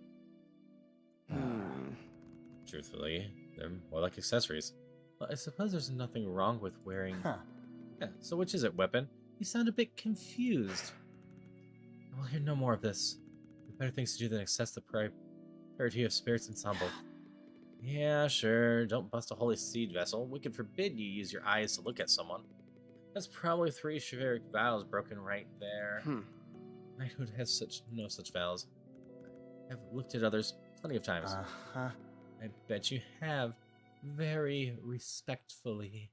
Truthfully, they're more like accessories. Well, I suppose there's nothing wrong with wearing... Huh. Yeah, so which is it, weapon? You sound a bit confused. We'll hear no more of this. There are better things to do than assess the priority of spirits ensemble. Yeah, sure. Don't bust a holy seed vessel. We can forbid you use your eyes to look at someone. That's probably 3 chivalric vows broken right there. Knighthood has no such vows. I've looked at others plenty of times. Uh-huh. I bet you have. Very respectfully.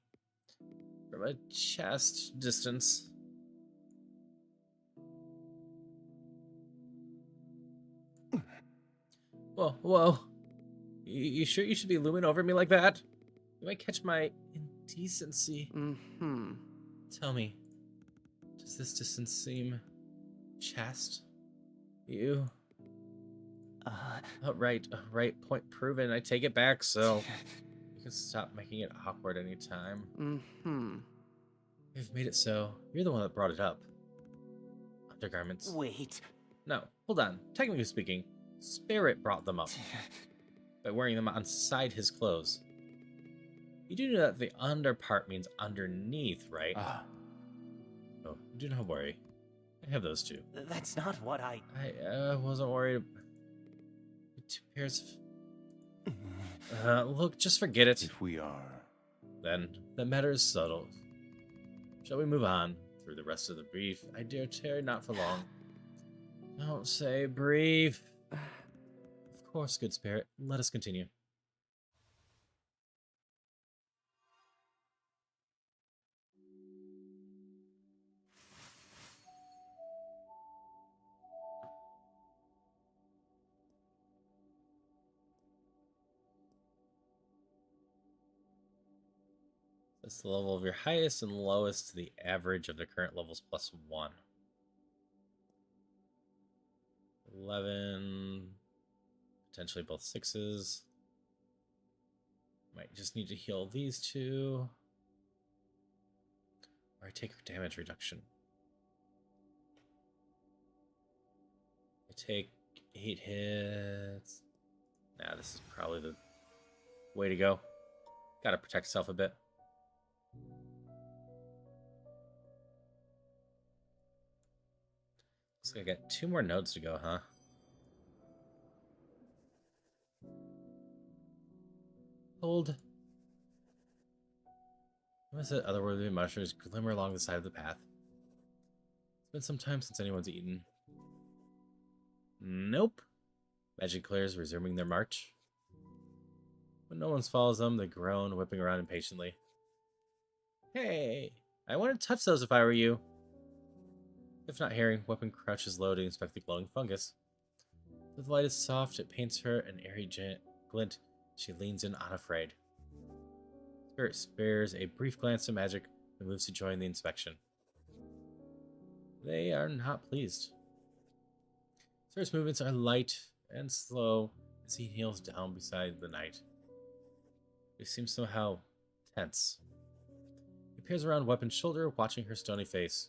From a chest distance. Whoa, whoa. You sure you should be looming over me like that? You might catch my indecency. Tell me, does this distance seem chaste? You? Right, point proven. I take it back, so you can stop making it awkward anytime. You've made it so. You're the one that brought it up. Undergarments. Wait. No, hold on. Technically speaking, Spirit brought them up by wearing them inside his clothes. You do know that the under part means underneath, right? Oh, do not worry. I have those too. That's not what I wasn't worried. 2 pairs of... look, just forget it. If we are. Then the matter is settled. Shall we move on through the rest of the brief? I dare tarry not for long. Don't say brief. Of course, good spirit. Let us continue. That's the level of your highest and lowest to the average of the current levels plus 1. 11, potentially both 6s. Might just need to heal these 2. Or I take damage reduction. I take 8 hits. Nah, this is probably the Way to go. Gotta protect yourself a bit. Looks like I got 2 more nodes to go, huh? Hold. What is it? Otherworldly mushrooms glimmer along the side of the path. It's been some time since anyone's eaten. Nope. Magic clears, resuming their march. When no one follows them, they groan, whipping around impatiently. Hey, I wouldn't touch those if I were you. If not hearing, Weapon crouches low to inspect the glowing fungus. The light is soft, it paints her an airy glint. She leans in unafraid. Spirit spares a brief glance to Magic and moves to join the inspection. They are not pleased. Spirit's movements are light and slow as he kneels down beside the knight. He seems somehow tense. He peers around Weapon's shoulder, watching her stony face.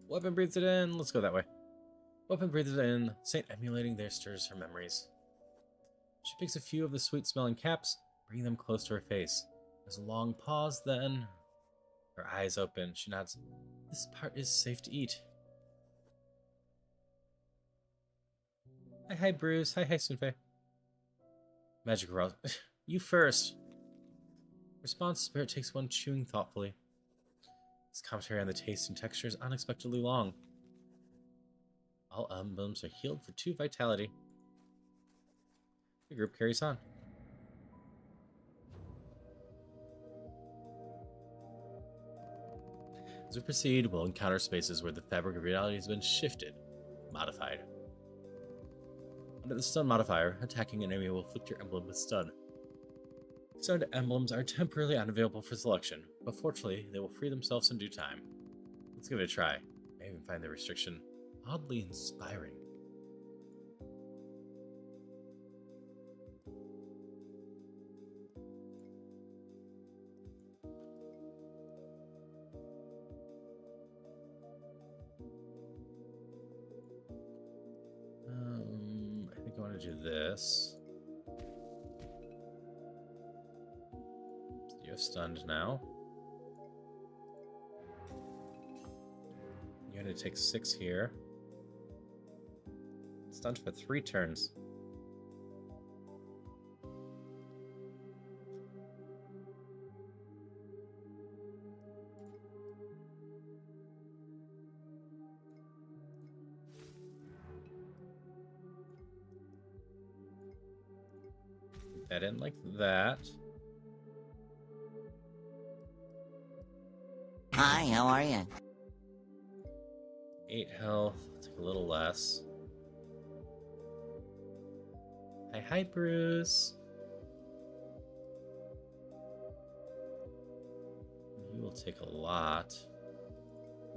Weapon breathes it in. Let's go that way. Weapon breathes it in. Saint emulating there stirs her memories. She picks a few of the sweet-smelling caps, bringing them close to her face. There's a long pause, then... Her eyes open. She nods. This part is safe to eat. Hi, Bruce. Hi, Sunfei. Magic Rose. You first. Response, Spirit takes one, chewing thoughtfully. This commentary on the taste and texture is unexpectedly long. All emblems are healed for 2 vitality. The group carries on. As we proceed, we'll encounter spaces where the fabric of reality has been shifted, modified. Under the stun modifier, attacking an enemy will afflict your emblem with stun. Stunned emblems are temporarily unavailable for selection, but fortunately, they will free themselves in due time. Let's give it a try. I even find the restriction oddly inspiring. I think I want to do this. You're stunned now. You're going to take 6 here. Stunned for 3 turns. Keep that in like that. Hi, how are you? 8 health. I'll take a little less. Hi, Bruce. You will take a lot.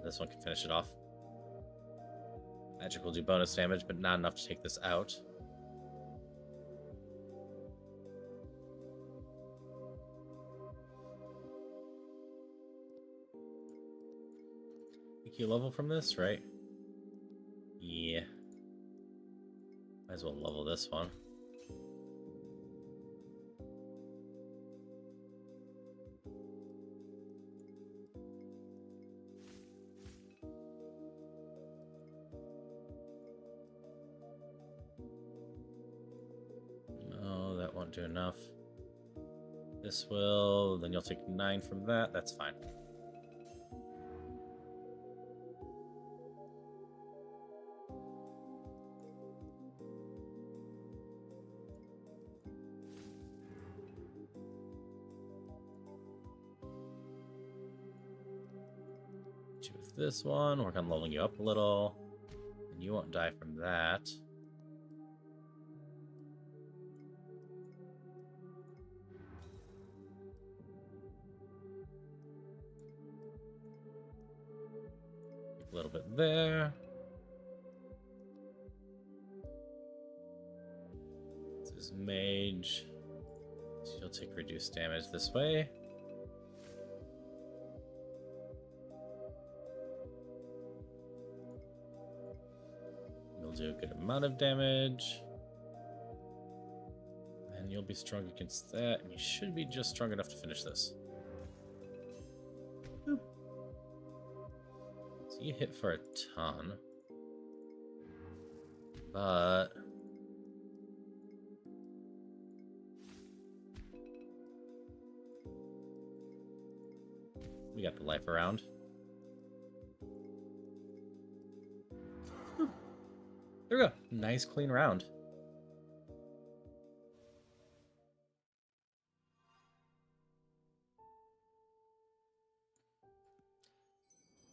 This one can finish it off. Magic will do bonus damage, but not enough to take this out. Think you level from this, right? Yeah. Might as well level this one. No, that won't do enough. This will, then you'll take 9 from that. That's fine. With this one, work on leveling you up a little, and you won't die from that. Keep a little bit there. This is mage, so you'll take reduced damage this way. will do a good amount of damage. And you'll be strong against that, and you should be just strong enough to finish this. Boop. So you hit for a ton. But we got the life around. There we go. Nice clean round.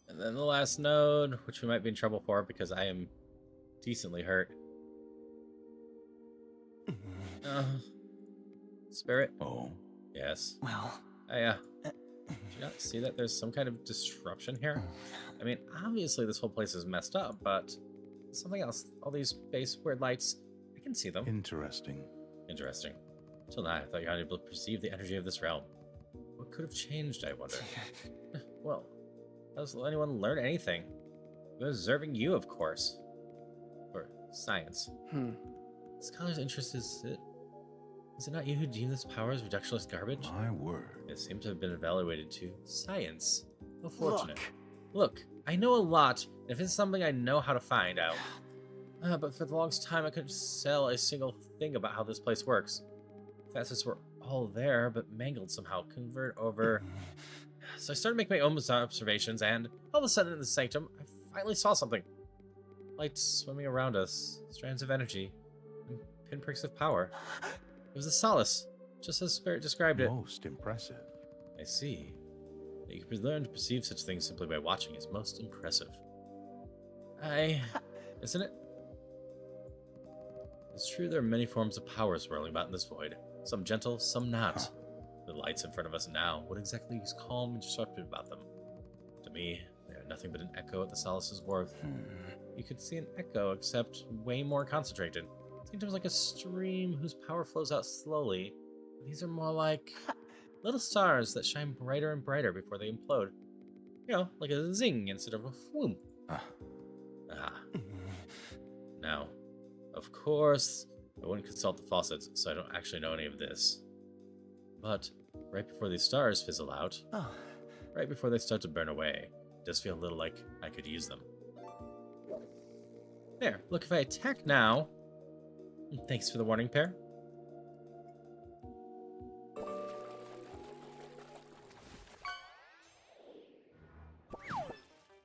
And then the last node, which we might be in trouble for because I am decently hurt. Spirit? Oh. Yes. Well, Did you not see that there's some kind of disruption here? I mean, obviously this whole place is messed up, but something else. All these base weird lights, I can see them. Interesting. Interesting. Till now, I thought you were unable to perceive the energy of this realm. What could have changed, I wonder? Well, how does anyone learn anything? I'm observing you, of course. Or science. Scholar's interest is it? Is it not you who deem this power as reductionist garbage? My word. It seems to have been evaluated to science. How fortunate. Look, I know a lot, and if it's something I know how to find out. But for the longest time, I couldn't sell a single thing about how this place works. Facets were all there, but mangled somehow, convert over. So I started making my own observations, and all of a sudden in the sanctum, I finally saw something. Lights swimming around us, strands of energy, and pinpricks of power. It was a solace, just as Spirit described it. Most impressive. I see. That you can learn to perceive such things simply by watching is most impressive. Isn't it? It's true there are many forms of power swirling about in this void. Some gentle, some not. The lights in front of us now, what exactly is calm and disruptive about them? To me, they are nothing but an echo at the solace's worth. You could see an echo, except way more concentrated. Seems like a stream whose power flows out slowly. These are more like little stars that shine brighter and brighter before they implode. You know, like a zing instead of a whoom. Now, of course, I wouldn't consult the faucets, so I don't actually know any of this. But right before these stars fizzle out, right before they start to burn away, it does feel a little like I could use them. There, look, if I attack now... Thanks for the warning, pair.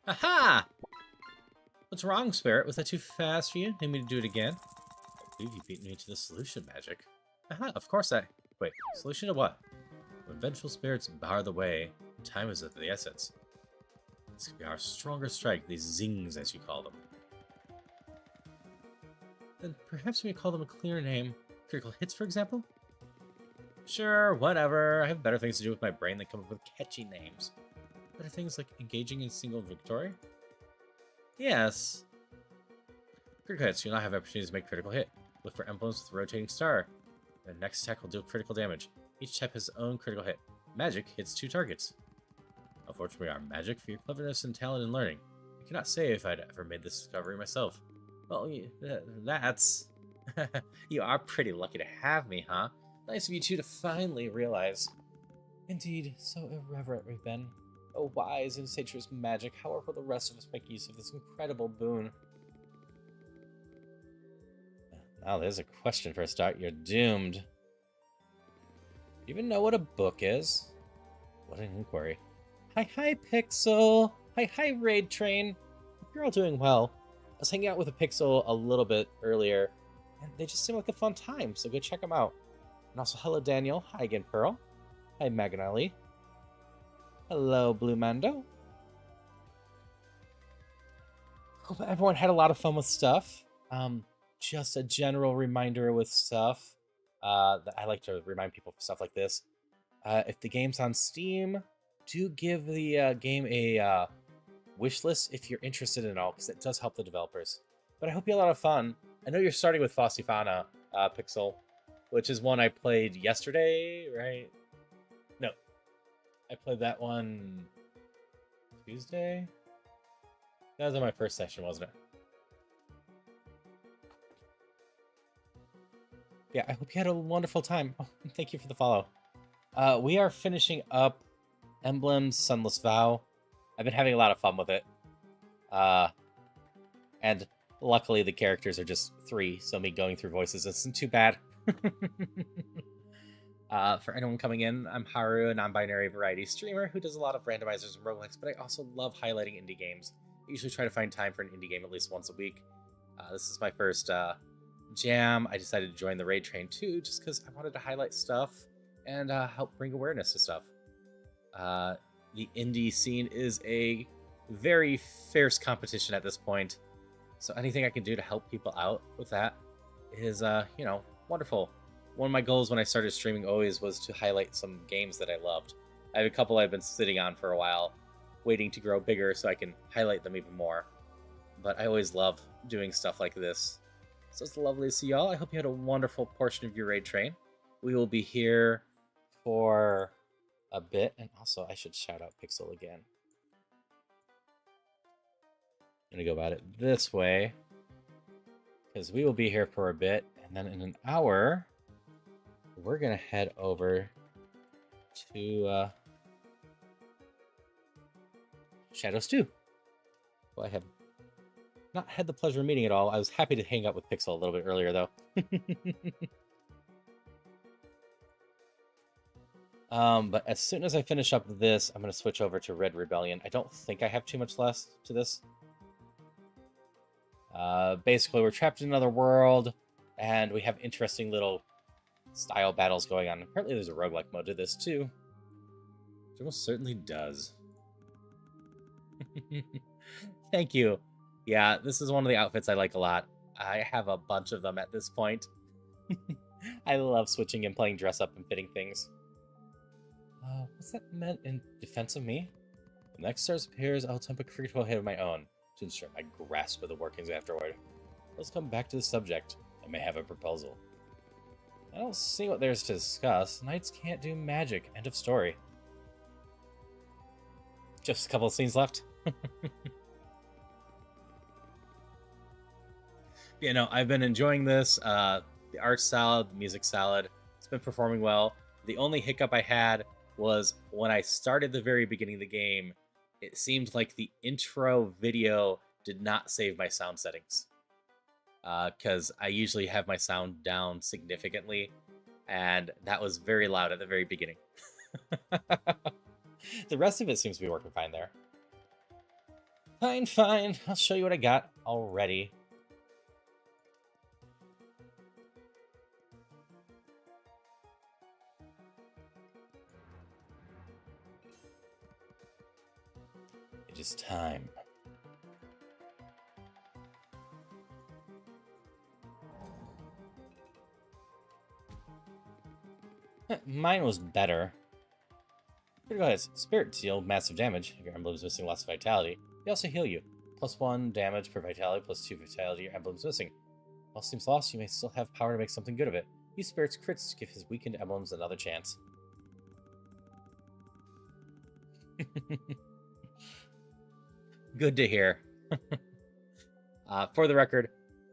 Aha! What's wrong, Spirit? Was that too fast for you? Need me to do it again? I believe you beat me to the solution, magic. Aha, of course I... Wait, solution to what? When vengeful spirits bar the way, time is of the essence. This could be our stronger strike, these zings, as you call them. Then perhaps we call them a clearer name. Critical hits, for example? Sure, whatever. I have better things to do with my brain than come up with catchy names. Better things like engaging in single victory? Yes. Critical hits. You'll now have opportunities to make critical hit. Look for emblems with a rotating star. The next attack will do critical damage. Each type has its own critical hit. Magic hits 2 targets. Unfortunately, our magic for your cleverness and talent in learning. I cannot say if I'd ever made this discovery myself. Well, that's... You are pretty lucky to have me, huh? Nice of you two to finally realize. Indeed, so irreverent we've been. Oh, wise and satirous magic, however will the rest of us make use of this incredible boon? Now there's a question for a start. You're doomed. Do you even know what a book is? What an inquiry. Hi, Pixel. Hi, Raid Train. Hope you're all doing well. I was hanging out with a Pixel a little bit earlier, and they just seem like a fun time, so go check them out. And also, hello, Daniel. Hi again, Pearl. Hi, Maganelli. Hello, Blue Mando. Hope everyone had a lot of fun with stuff. Just a general reminder with stuff that I like to remind people of stuff like this. If the game's on Steam, do give the game a wish list if you're interested in it all, because it does help the developers. But I hope you had a lot of fun. I know you're starting with Faustifana, Pixel, which is one I played yesterday, right? No. I played that one Tuesday? That was on my first session, wasn't it? Yeah, I hope you had a wonderful time. Oh, and thank you for the follow. We are finishing up Emblems Sunless Vow. I've been having a lot of fun with it. And luckily the characters are just 3, so me going through voices isn't too bad. For anyone coming in, I'm Haru, a non-binary variety streamer who does a lot of randomizers and roguelikes, but I also love highlighting indie games. I usually try to find time for an indie game at least once a week. This is my first jam. I decided to join the raid train too, just because I wanted to highlight stuff and help bring awareness to stuff. The indie scene is a very fierce competition at this point, so anything I can do to help people out with that is, wonderful. One of my goals when I started streaming always was to highlight some games that I loved. I have a couple I've been sitting on for a while, waiting to grow bigger so I can highlight them even more. But I always love doing stuff like this. So it's lovely to see y'all. I hope you had a wonderful portion of your raid train. We will be here for a bit, and also I should shout out Pixel again. I'm gonna go about it this way, because we will be here for a bit, and then in an hour, we're gonna head over to Shadows 2. Well, I have not had the pleasure of meeting at all. I was happy to hang out with Pixel a little bit earlier, though. But as soon as I finish up this, I'm going to switch over to Red Rebellion. I don't think I have too much left to this. Basically, we're trapped in another world, and we have interesting little style battles going on. Apparently, there's a roguelike mode to this, too. It almost certainly does. Thank you. Yeah, this is one of the outfits I like a lot. I have a bunch of them at this point. I love switching and playing dress up and fitting things. What's that meant in defense of me? The next stars appears, I'll attempt a critical hit of my own to ensure my grasp of the workings afterward. Let's come back to the subject. I may have a proposal. I don't see what there's to discuss. Knights can't do magic. End of story. Just a couple of scenes left. You know, I've been enjoying this. The art salad, the music salad. It's been performing well. The only hiccup I had was when I started the very beginning of the game, it seemed like the intro video did not save my sound settings. Because I usually have my sound down significantly, and that was very loud at the very beginning. The rest of it seems to be working fine there. Fine, fine. I'll show you what I got already. It is time. Mine was better. Critical hits. Spirit deal massive damage. Your emblem's missing lots of vitality. They also heal you. +1 damage per vitality, +2 vitality. Your emblem's missing. While seems lost, you may still have power to make something good of it. Use Spirit's crits to give his weakened emblems another chance. Good to hear. For the record,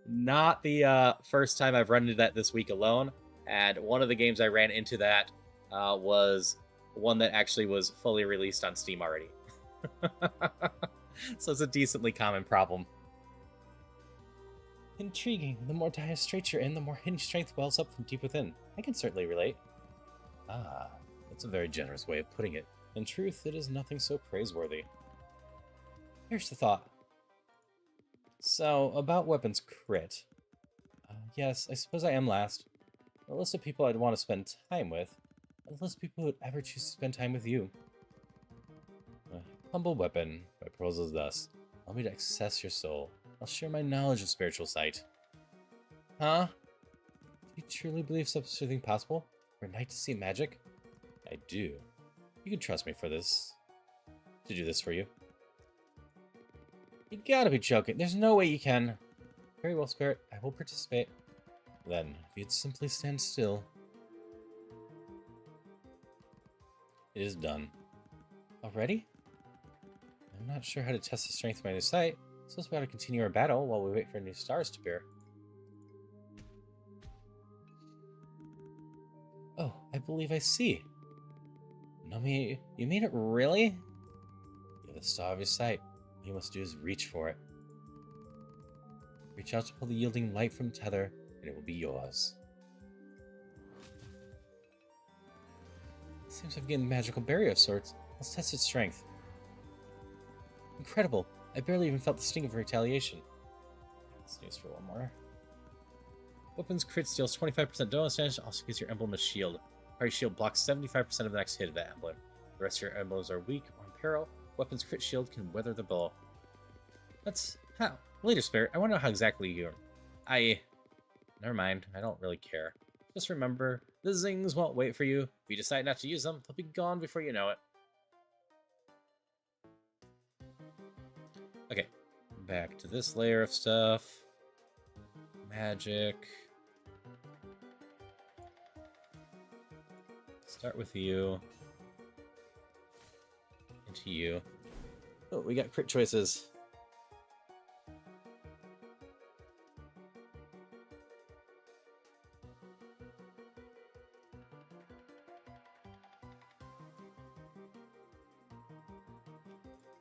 not the first time I've run into that this week alone. And one of the games I ran into that was one that actually was fully released on Steam already. So it's a decently common problem. Intriguing. The more dire straits you're in, the more hidden strength wells up from deep within. I can certainly relate. Ah, that's a very generous way of putting it. In truth, it is nothing so praiseworthy. Here's the thought. So, about weapons crit. Yes, I suppose I am last. A list of people I'd want to spend time with. A list of people who would ever choose to spend time with you. Humble weapon. My proposal is thus. Allow me to access your soul. I'll share my knowledge of spiritual sight. Huh? Do you truly believe such a thing possible? For a knight to see magic? I do. You can trust me for this. To do this for you. You gotta be joking. There's no way you can. Very well, Spirit. I will participate. Then, if you'd simply stand still. It is done. Already? I'm not sure how to test the strength of my new sight, so let's to continue our battle while we wait for new stars to appear. can't believe I see. Nomi, you mean it really? You have the star of your sight. All you must do is reach for it. Reach out to pull the yielding light from Tether, and it will be yours. It seems I've gained a magical barrier of sorts. Let's test its strength. Incredible! I barely even felt the sting of retaliation. Let's use for one more. Weapons crit deals 25% bonus damage, also gives your emblem a shield. Party shield blocks 75% of the next hit of that emblem. The rest of your emblems are weak or in peril. Weapons crit shield can weather the blow. That's how. Later, Spirit. I want to know how exactly you're. Never mind. I don't really care. Just remember, the zings won't wait for you. If you decide not to use them, they'll be gone before you know it. Okay. Back to this layer of stuff. Magic. Start with you. Into you. Oh, we got crit choices.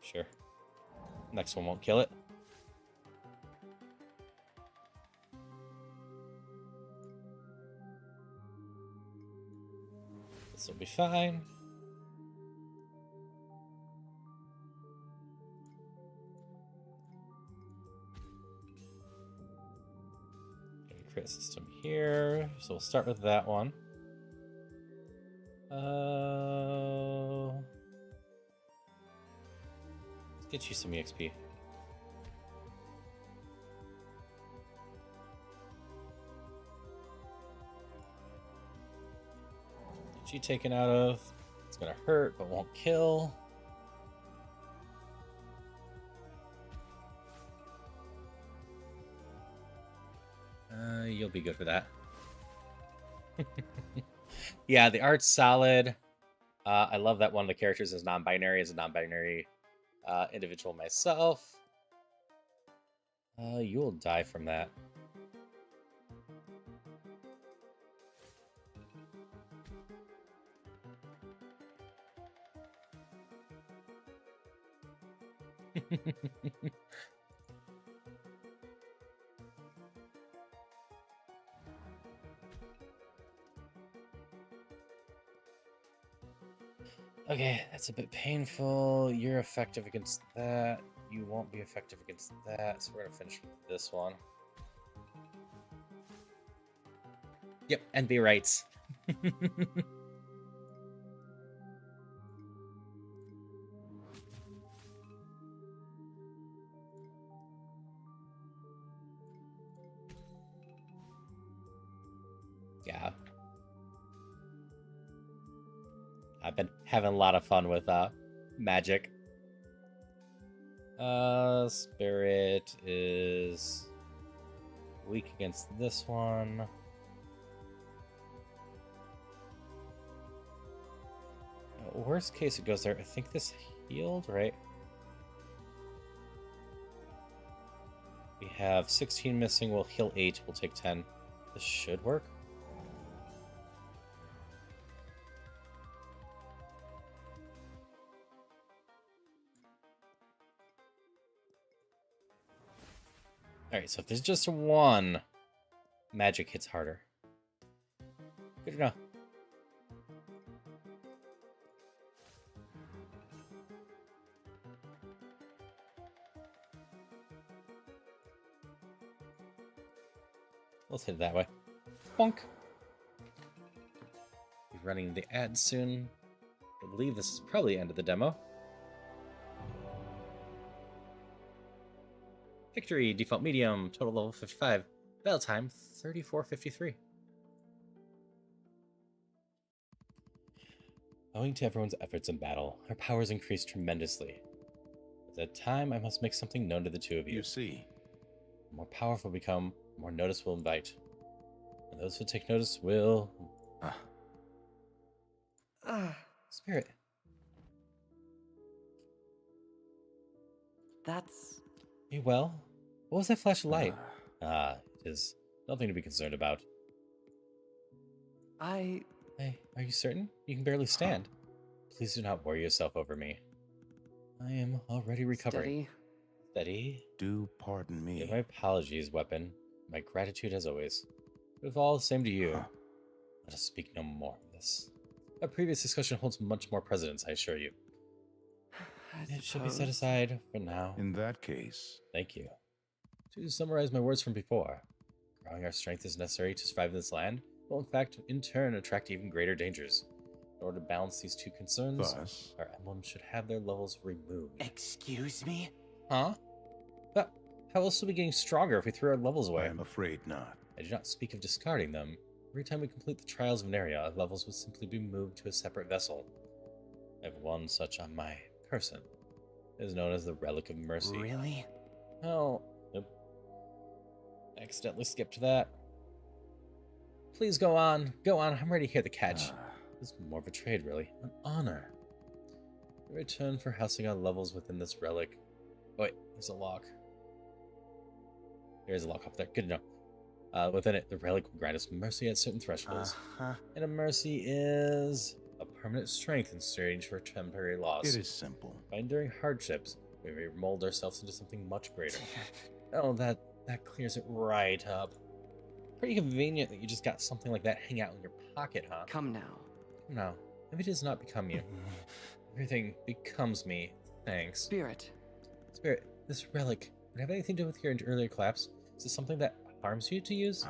Sure. Next one won't kill it. This will be fine. Crit system here, so we'll start with that one. Let's get you some EXP. Get you taken out of. It's gonna hurt, but won't kill. You'll be good for that. Yeah, the art's solid. I love that one of the characters is non-binary. As a non-binary individual myself. You will die from that. Okay, that's a bit painful. You're effective against that. You won't be effective against that, so we're gonna finish with this one. Yep, NB rights. Yeah. I've been having a lot of fun with magic. Spirit is weak against this one. Worst case it goes there. I think this healed, right? We have 16 missing. We'll heal 8. We'll take 10. This should work. Alright, so if there's just one, magic hits harder. Good to know. Let's hit it that way. Bonk. Be running the ad soon. I believe this is probably the end of the demo. Victory, default medium, total level 55. Battle time, 34:53. Owing to everyone's efforts in battle, our powers increased tremendously. At that time, I must make something known to the two of you. You see. The more powerful we become, the more notice we'll invite. And those who take notice will... Spirit. That's... You well? What was that flash of light? It is nothing to be concerned about. I Hey, are you certain? You can barely stand. Please do not worry yourself over me. I am already recovering. Steady. Steady. Do pardon me. Give my apologies, weapon. My gratitude as always. But if all the same to you, Huh. let us speak no more of this. Our previous discussion holds much more precedence, I assure you. I It should be set suppose. aside for now. In that case, Thank you. To summarize my words from before, growing our strength is necessary to survive this land, will in fact, in turn, attract even greater dangers. In order to balance these two concerns, thus, our emblems should have their levels removed. Excuse me? Huh? But how else will we be getting stronger if we threw our levels I away? am afraid not. I do not speak of discarding them. Every time we complete the trials of an area, our levels would simply be moved to a separate vessel. I have one such on my person. It is known as the Relic of Mercy. Really? Oh, nope. Accidentally skipped that. Please go on. Go on. I'm ready to hear the catch. Ah, It's more of a trade, really. An honor. In return for housing our levels within this relic. Oh, wait, there's a lock. There's a lock up there. Good to know. Within it, the relic will grant us mercy at certain thresholds. Uh-huh. And a mercy is a permanent strength in exchange for temporary loss. it is simple. By enduring hardships, we may mold ourselves into something much greater. Oh, that clears it right up. Pretty convenient that you just got something like that hang out in your pocket, huh? Come now. No, if it does not become you, everything becomes me. Thanks. Spirit. Spirit, this relic, would it have anything to do with your earlier collapse? Is this something that harms you to use?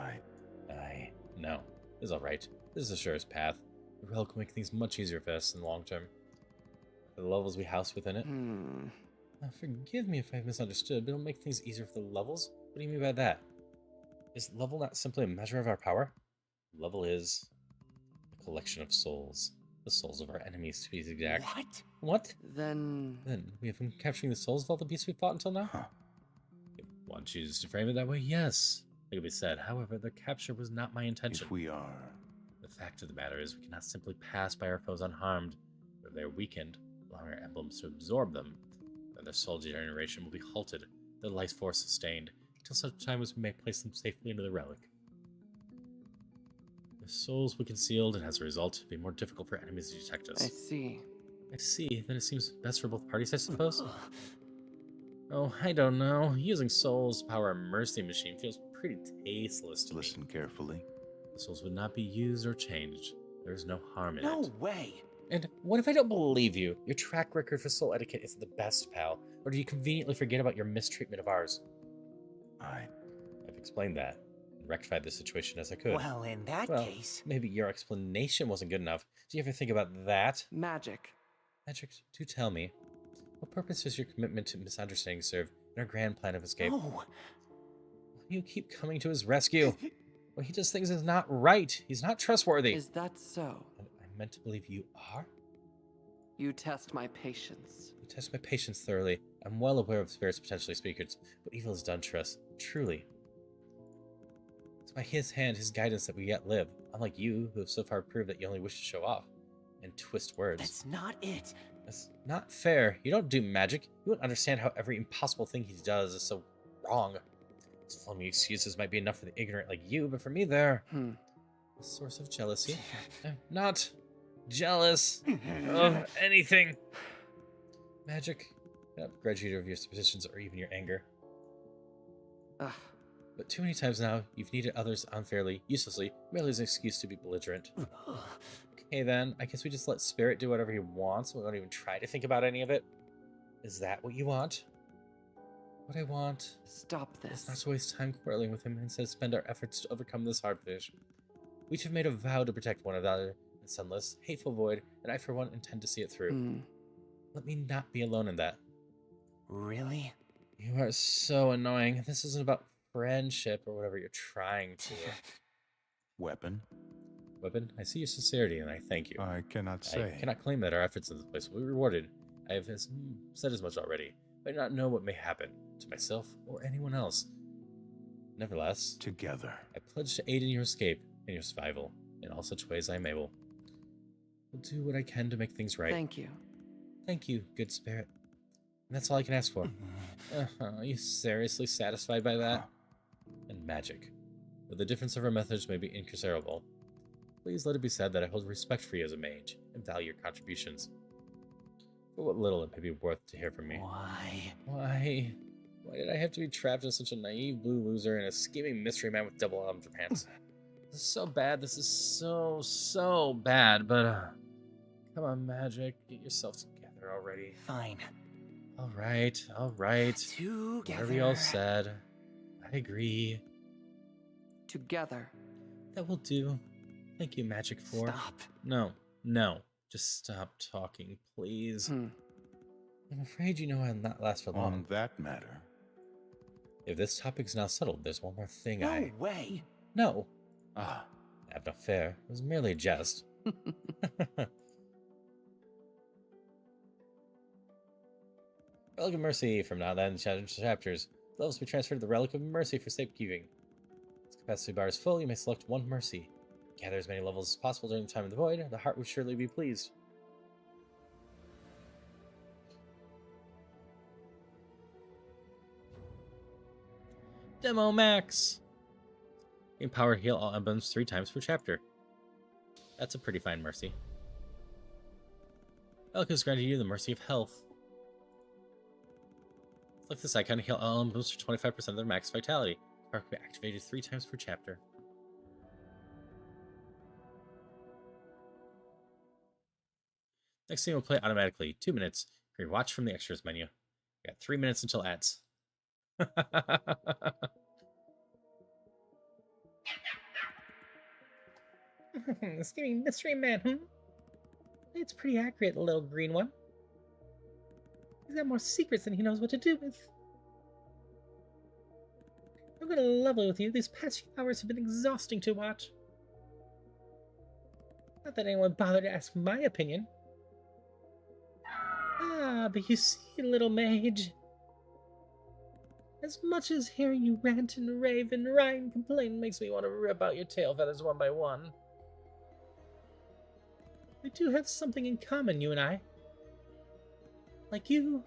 No. This is alright. This is the surest path. The relic will make things much easier for us in the long term. For the levels we house within it. Now, forgive me if I've misunderstood, but it'll make things easier for the levels? What do you mean by that? Is level not simply a measure of our power? Level is a collection of souls. The souls of our enemies, to be exact. What? What? Then. Then, we have been capturing the souls of all the beasts we fought until now? Huh. If one chooses to frame it that way, yes. It could be said. However, the capture was not my intention. If we are, The fact of the matter is we cannot simply pass by our foes unharmed. If they're weakened, allowing our emblems to absorb them, then their soul generation will be halted, their life force sustained, until such time as we may place them safely into the relic. Their souls will be concealed, and as a result, be more difficult for enemies to detect us. I see. I see. Then it seems best for both parties, I suppose? Oh, I don't know. Using souls to power a mercy machine feels pretty tasteless to me. listen carefully. The souls would not be used or changed. There is no harm in No it. way. And what if I don't believe you? Your track record for soul etiquette isn't the best, pal. Or do you conveniently forget about your mistreatment of ours? I've explained that and rectified the situation as I could. Well, in that Well, case. maybe your explanation wasn't good enough. Do you ever think about that? Magic. Magic, do tell me. What purpose does your commitment to misunderstanding serve in our grand plan of escape? No. Why do you keep coming to his rescue? Well, he does things is not right. He's not trustworthy. Is that so? And I'm meant to believe you are? You test my patience. You test my patience thoroughly. I'm well aware of spirits potentially speakers, but evil is done to us. Truly. It's by his hand, his guidance that we yet live, unlike you, who have so far proved that you only wish to show off and twist words. That's not it. That's not fair. You don't do magic. You won't understand how every impossible thing he does is so wrong. His flummy excuses might be enough for the ignorant like you, but for me, they're a source of jealousy. I'm not jealous of anything. Magic, I don't begrudge either of your suspicions or even your anger. Ugh. But too many times now, you've needed others unfairly, uselessly, merely as an excuse to be belligerent. Okay then, I guess we just let Spirit do whatever he wants, and we won't even try to think about any of it. Is that what you want? What I want Stop is this. not to waste time quarreling with him and instead spend our efforts to overcome this hardfish. We each have made a vow to protect one another in Sunless, hateful void, and I for one intend to see it through. Let me not be alone in that. Really? You are so annoying. This isn't about friendship or whatever you're trying to. Weapon? Weapon, I see your sincerity and I thank you. I cannot say. I cannot claim that our efforts in this place will be rewarded. I have said as much already. I do not know what may happen to myself or anyone else. Nevertheless, Together. I pledge to aid in your escape and your survival in all such ways I am able. I'll do what I can to make things right. Thank you. Thank you, good spirit. And that's all I can ask for. Are you seriously satisfied by that? And magic. Though the difference of our methods may be inconsiderable, Please let it be said that I hold respect for you as a mage and value your contributions. For what little it may be worth to hear from me. Why? Why? Why did I have to be trapped as such a naive blue loser and a scheming mystery man with double underpants? This is so bad. This is so bad. But come on, Magic, get yourself together already. Fine. All right. Together. Whatever y'all said, I agree. Together. That will do. Thank you, Magic 4. Stop. No. Just stop talking, please. I'm afraid you know I'll not last for long. On that matter, If this topic's now settled, there's one more thing No way. No. ah, Have no fear. It was merely a jest. Relic of Mercy. From now on, chapters. Levels be transferred to the Relic of Mercy for safekeeping. Its capacity bar is full. You may select one Mercy. Gather as many levels as possible during the time of the void. The heart would surely be pleased. Demo Max. Empower heal all emblems 3 times per chapter. That's a pretty fine mercy. Relic has granted you the mercy of health. Select this icon to heal all emblems for 25% of their max vitality. Spark will be activated 3 times per chapter. Next scene will play automatically. 2 minutes. You can watch from the extras menu. We got 3 minutes until ads. Scheming mystery man, It's pretty accurate, the little green one. He's got more secrets than he knows what to do with. I'm gonna level with you. These past few hours have been exhausting to watch. Not that anyone bothered to ask my opinion. Ah, but you see, little mage. As much as hearing you rant and rave and rhyme and complain makes me want to rip out your tail feathers one by one. We do have something in common, you and I. Like you,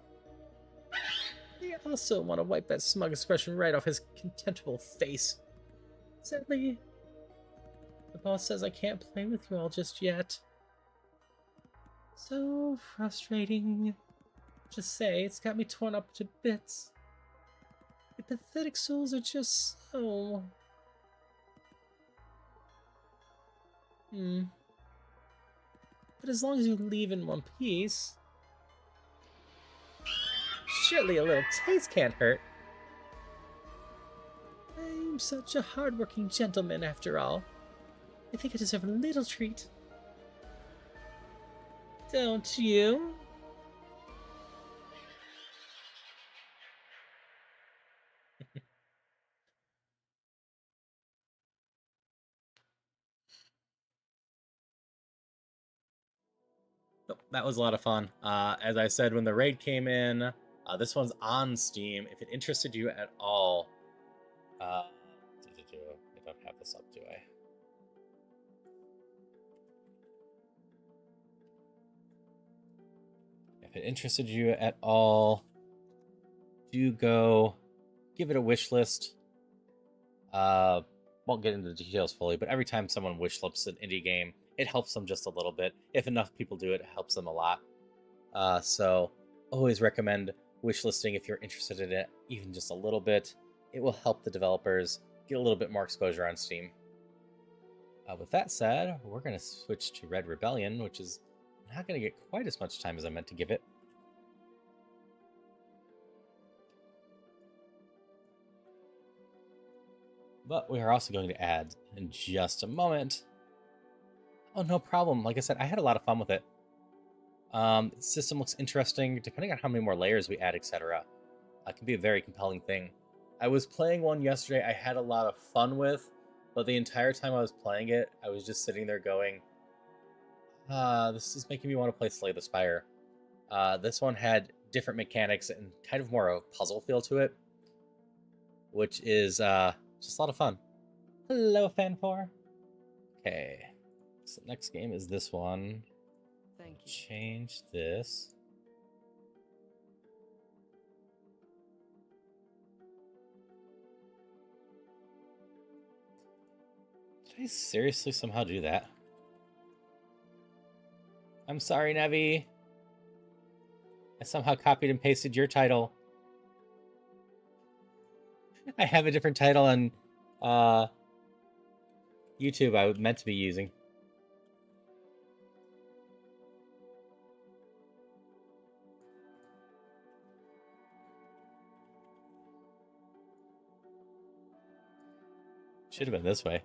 I also want to wipe that smug expression right off his contemptible face. Sadly, the boss says I can't play with you all just yet. So frustrating. Just say, it's got me torn up to bits. Your pathetic souls are just so... But as long as you leave in one piece... Surely a little taste can't hurt. I'm such a hard-working gentleman, after all. I think I deserve a little treat. Don't you? Oh, that was a lot of fun. As I said when the raid came in, this one's on Steam. If it interested you at all, I don't have this up, do I? If it interested you at all, do go give it a wish list. Won't get into the details fully, but every time someone wish lists an indie game, it helps them just a little bit. If enough people do it, it helps them a lot. So always recommend wishlisting if you're interested in it, even just a little bit. It will help the developers get a little bit more exposure on Steam. With that said, we're going to switch to Red Rebellion, which is not going to get quite as much time as I meant to give it. But we are also going to add in just a moment. Oh, no problem. Like I said, I had a lot of fun with it. The system looks interesting, depending on how many more layers we add, etc. It can be a very compelling thing. I was playing one yesterday I had a lot of fun with, but the entire time I was playing it, I was just sitting there going, this is making me want to play Slay the Spire. This one had different mechanics and kind of more of a puzzle feel to it, which is just a lot of fun. Hello, Fan4. Okay, so next game is this one. Thank you. Change this. Did I seriously somehow do that? I'm sorry, Nevi. I somehow copied and pasted your title. I have a different title on YouTube I was meant to be using. Should have been this way.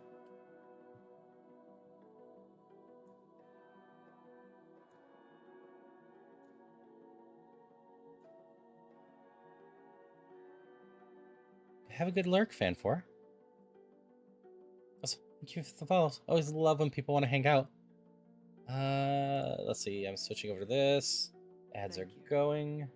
Have a good lurk, fan for. Thank you for the follows. Always love when people want to hang out. Let's see. I'm switching over to this. Ads are going.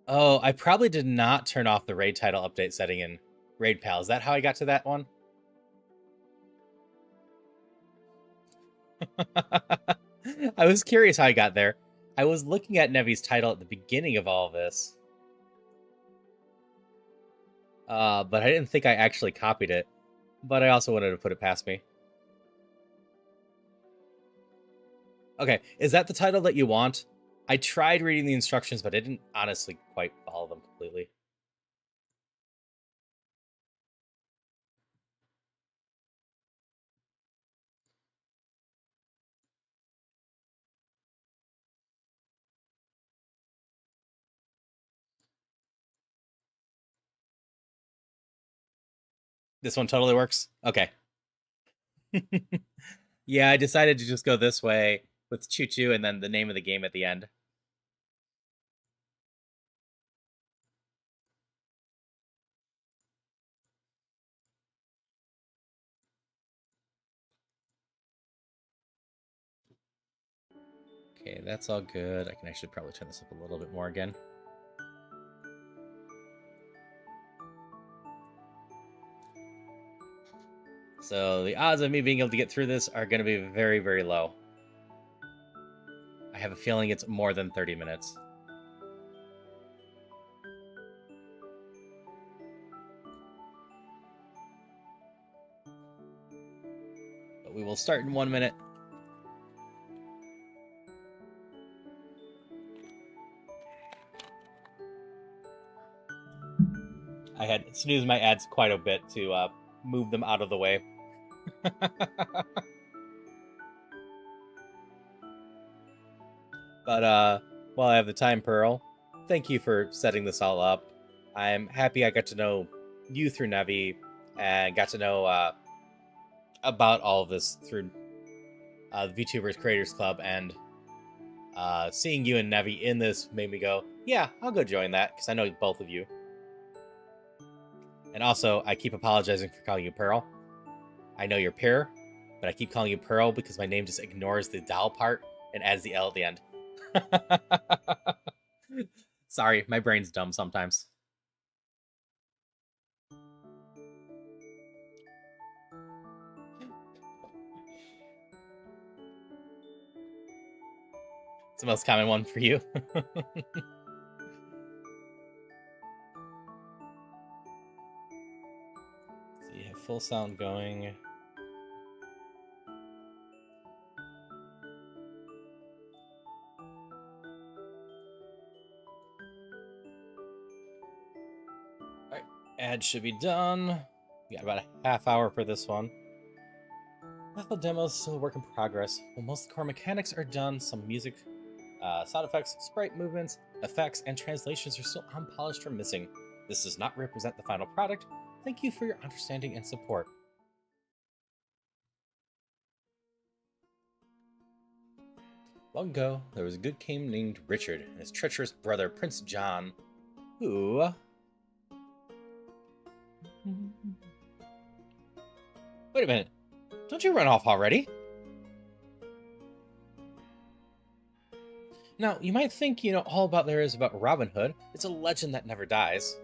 Oh, I probably did not turn off the raid title update setting in Raid Pal. Is that how I got to that one? I was curious how I got there. I was looking at Nevi's title at the beginning of all of this. But I didn't think I actually copied it. But I also wanted to put it past me. Okay, is that the title that you want? I tried reading the instructions, but I didn't honestly quite follow them completely. This one totally works? Okay. Yeah, I decided to just go this way with Choo Choo and then the name of the game at the end. Okay, that's all good. I can actually probably turn this up a little bit more again. So the odds of me being able to get through this are going to be very, very low. I have a feeling it's more than 30 minutes. But we will start in 1 minute. I had snoozed my ads quite a bit to move them out of the way. But while I have the time, Pearl, thank you for setting this all up. I'm happy I got to know you through Nevi and got to know about all of this through the VTubers Creators Club, and seeing you and Nevi in this made me go, yeah, I'll go join that, because I know both of you. And also, I keep apologizing for calling you Pearl. I know you're Pear, but I keep calling you Pearl because my name just ignores the doll part and adds the L at the end. Sorry, my brain's dumb sometimes. It's the most common one for you. So you have full sound going. Alright, ad should be done. We got about a half hour for this one. Level demos still a work in progress. While most of the core mechanics are done, some music, sound effects, sprite movements, effects, and translations are still unpolished or missing. This does not represent the final product. Thank you for your understanding and support. Long ago, there was a good king named Richard and his treacherous brother, Prince John, who... Wait a minute. Don't you run off already? Now, you might think you know all about there is about Robin Hood. It's a legend that never dies.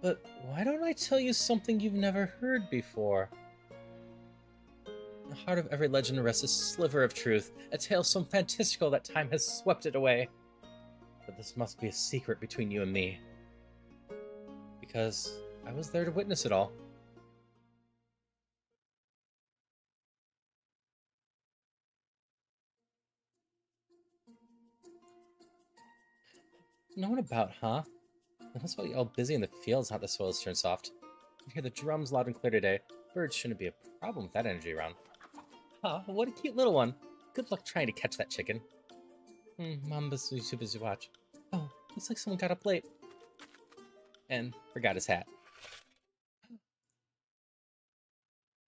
But why don't I tell you something you've never heard before? In the heart of every legend rests a sliver of truth, a tale so fantastical that time has swept it away. But this must be a secret between you and me. because I was there to witness it all. No one about, huh? That's why you're all busy in the fields, not the soil's turned soft. You hear the drums loud and clear today. Birds shouldn't be a problem with that energy around. Oh, what a cute little one. Good luck trying to catch that chicken. Mom was too busy to watch. Oh, looks like someone got up late. And forgot his hat.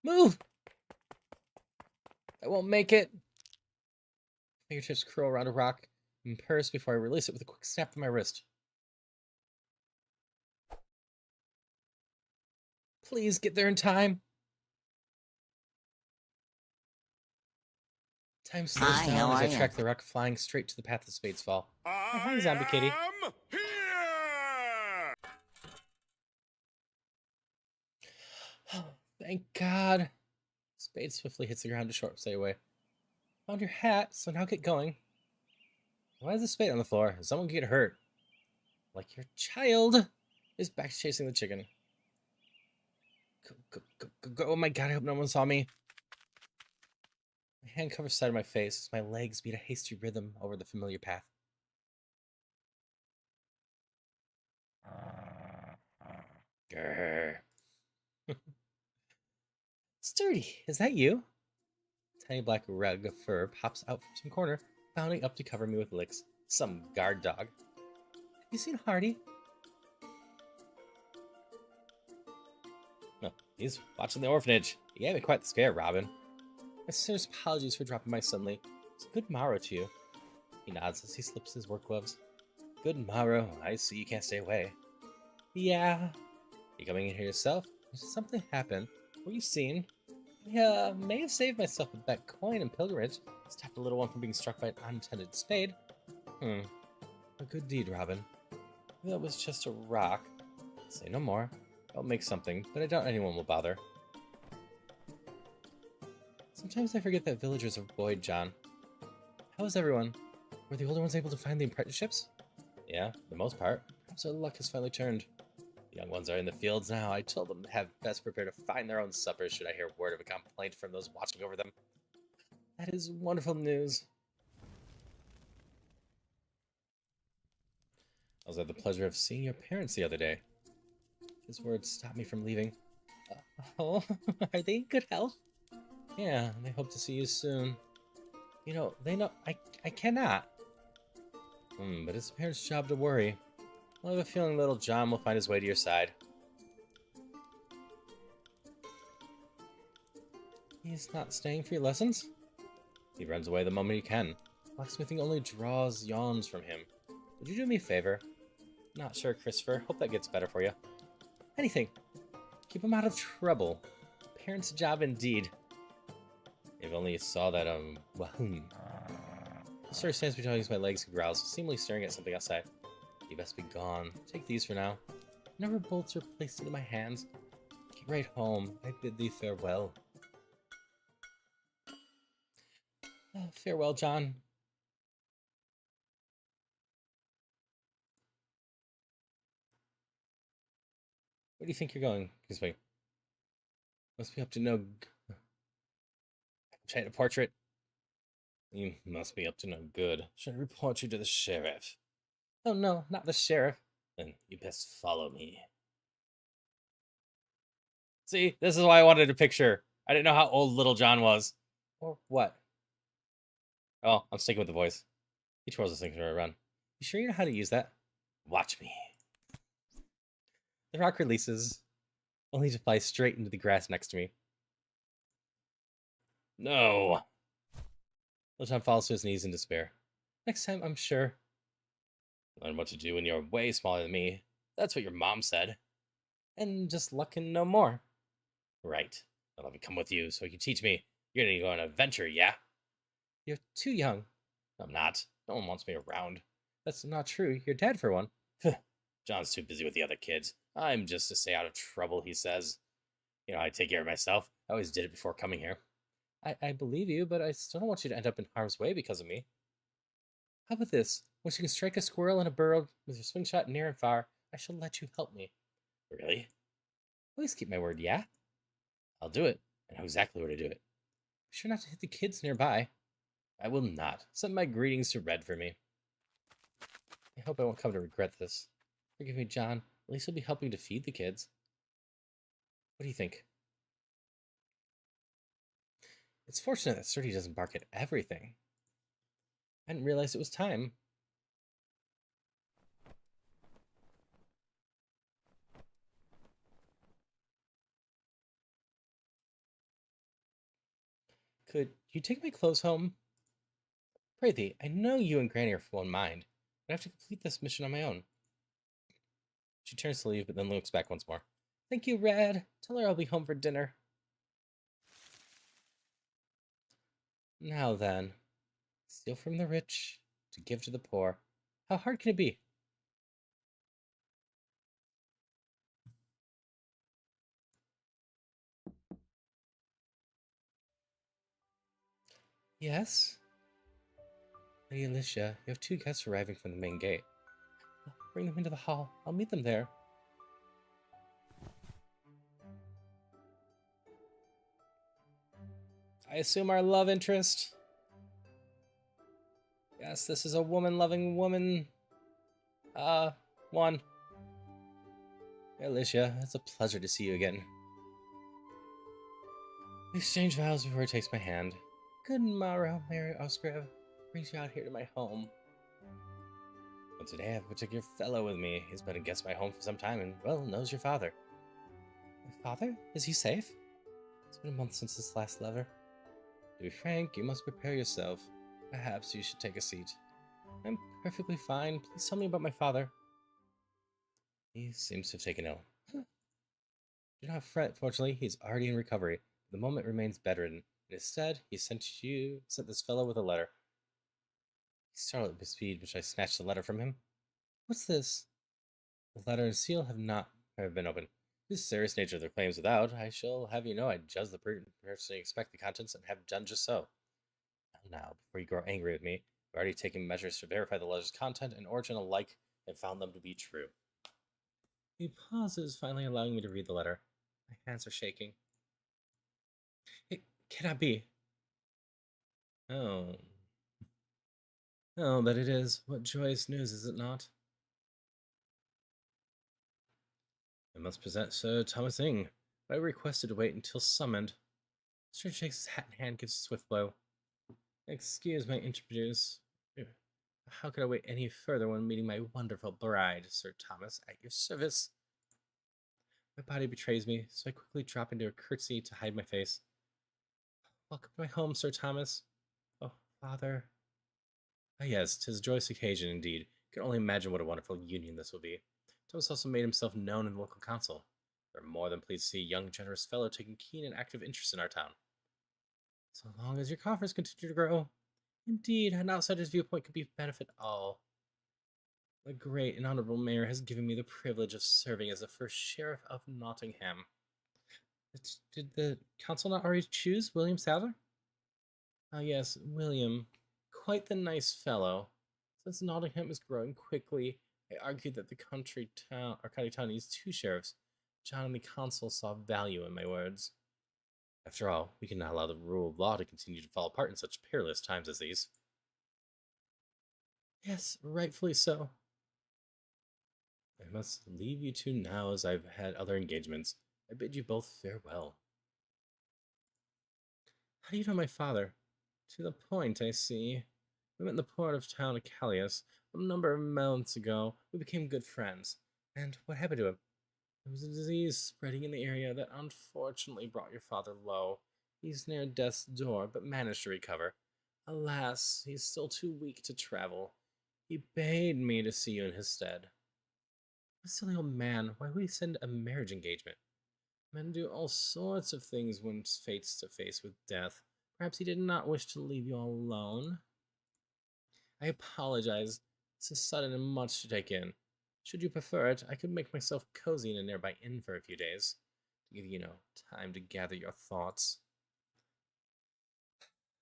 Move! I won't make it. Fingertips curl around a rock and purse before I release it with a quick snap of my wrist. Please get there in time. Time slows Hi, down how as I are ya? track the rock flying straight to the path of Spade's fall. Hi, zombie kitty. am here! Thank God. Spade swiftly hits the ground a short stay away. Found your hat, so now get going. Why is the spade on the floor? Someone could get hurt. Like your child is back chasing the chicken. Go. Oh my God, I hope no one saw me. My hand covers the side of my face as my legs beat a hasty rhythm over the familiar path. Grr. Sturdy, is that you? A tiny black rug of fur pops out from some corner, bounding up to cover me with licks. Some guard dog. Have you seen Hardy? No, he's watching the orphanage. He gave me quite the scare, Robin. My sincerest apologies for dropping my suddenly. It's a good morrow to you. He nods as he slips his work gloves. Good morrow. I see you can't stay away. Yeah. You coming in here yourself? Did something happen? Were you seen? I may have saved myself with that coin and pilgrimage. Stopped the little one from being struck by an unintended spade. A good deed, Robin. That was just a rock. Say no more. I'll make something, but I doubt anyone will bother. Sometimes I forget that villagers avoid John. How is everyone? Were the older ones able to find the apprenticeships? Yeah, for the most part. Perhaps our luck has finally turned. The young ones are in the fields now. I told them to have best prepared to find their own supper should I hear word of a complaint from those watching over them. That is wonderful news. I was had the pleasure of seeing your parents the other day. His words stopped me from leaving. Oh, are they in good health? Yeah, and I hope to see you soon. You know, they know I cannot. But it's the parents' job to worry. I have a feeling little John will find his way to your side. He's not staying for your lessons? He runs away the moment he can. Blacksmithing only draws yawns from him. Would you do me a favor? Not sure, Christopher. Hope that gets better for you. Anything. Keep him out of trouble. Parents' job indeed. If only you saw that, The story stands between my legs and growls, seemingly staring at something outside. You best be gone. Take these for now. Never bolts are placed into my hands. Get right home. I bid thee farewell. Farewell, John. Where do you think you're going? Excuse me. Must be up to no... Trying a portrait? You must be up to no good. Should I report you to the sheriff? Oh no, not the sheriff. Then you best follow me. See, this is why I wanted a picture. I didn't know how old little John was. Or what? Oh, I'm sticking with the voice. He twirls his thing around. You sure you know how to use that? Watch me. The rock releases, only to fly straight into the grass next to me. No. Little John falls to his knees in despair. Next time, I'm sure. Learn what to do when you're way smaller than me. That's what your mom said. And just luck and no more. Right. I'll let me come with you so you can teach me. You're gonna go on an adventure, yeah? You're too young. I'm not. No one wants me around. That's not true. You're dead for one. John's too busy with the other kids. I'm just to stay out of trouble, he says. You know, I take care of myself. I always did it before coming here. I believe you, but I still don't want you to end up in harm's way because of me. How about this? Once you can strike a squirrel and a bird with your slingshot near and far, I shall let you help me. Really? Please keep my word, yeah? I'll do it. I know exactly where to do it. Be sure not to hit the kids nearby. I will not. Send my greetings to Red for me. I hope I won't come to regret this. Forgive me, John. At least he'll be helping to feed the kids. What do you think? It's fortunate that Sturdy doesn't bark at everything. I didn't realize it was time. Could you take my clothes home? Pray thee, I know you and Granny are of one mind, but I have to complete this mission on my own. She turns to leave, but then looks back once more. Thank you, Red. Tell her I'll be home for dinner. Now then, steal from the rich to give to the poor. How hard can it be? Yes? Lady Alicia, you have 2 guests arriving from the main gate. Bring them into the hall. I'll meet them there. I assume our love interest. Yes, this is a woman-loving woman. One. Hey, Alicia, it's a pleasure to see you again. We exchange vows before he takes my hand. Good morrow, Mary Osgrave. Brings you out here to my home. But today I have a particular fellow with me. He's been a guest at my home for some time and, well, knows your father. My father? Is he safe? It's been a month since this last letter. To be frank, you must prepare yourself. Perhaps you should take a seat. I'm perfectly fine. Please tell me about my father. He seems to have taken ill. Do not fret, fortunately, he's already in recovery. The moment remains bedridden. Instead, he sent this fellow with a letter. He startled at the speed which I snatched the letter from him. What's this? The letter and seal have been opened. Due to the serious nature of their claims without, I shall have you know I judge the personally expect the contents and have done just so. Now, before you grow angry with me, I've already taken measures to verify the letter's content and origin alike and found them to be true. He pauses, finally allowing me to read the letter. My hands are shaking. It cannot be. Oh. Oh, but it is. What joyous news, is it not? I must present Sir Thomas Ing, but I requested to wait until summoned. Sir shakes his hat in hand, gives a swift blow. Excuse my interpreters. How could I wait any further when meeting my wonderful bride, Sir Thomas, at your service? My body betrays me, so I quickly drop into a curtsy to hide my face. Welcome to my home, Sir Thomas. Oh, father. Ah, yes, 'tis a joyous occasion indeed. You can only imagine what a wonderful union this will be. Thomas also made himself known in the local council. We're more than pleased to see a young, generous fellow taking keen and active interest in our town. So long as your coffers continue to grow. Indeed, an outsider's viewpoint could benefit all. The great and honorable mayor has given me the privilege of serving as the first sheriff of Nottingham. Did the council not already choose William Sadler? Ah, yes, William. Quite the nice fellow. Since Nottingham is growing quickly, I argued that the county town needs 2 sheriffs. John and the council saw value in my words. After all, we cannot allow the rule of law to continue to fall apart in such perilous times as these. Yes, rightfully so. I must leave you two now, as I've had other engagements. I bid you both farewell. How do you know my father? To the point, I see. We met in the port of town of Callias a number of months ago. We became good friends. And what happened to him? There was a disease spreading in the area that unfortunately brought your father low. He's near death's door, but managed to recover. Alas, he's still too weak to travel. He bade me to see you in his stead. A silly old man, why would he send a marriage engagement? Men do all sorts of things when face to face with death. Perhaps he did not wish to leave you all alone. I apologize. This is sudden and much to take in. Should you prefer it, I could make myself cozy in a nearby inn for a few days, to give you, time to gather your thoughts.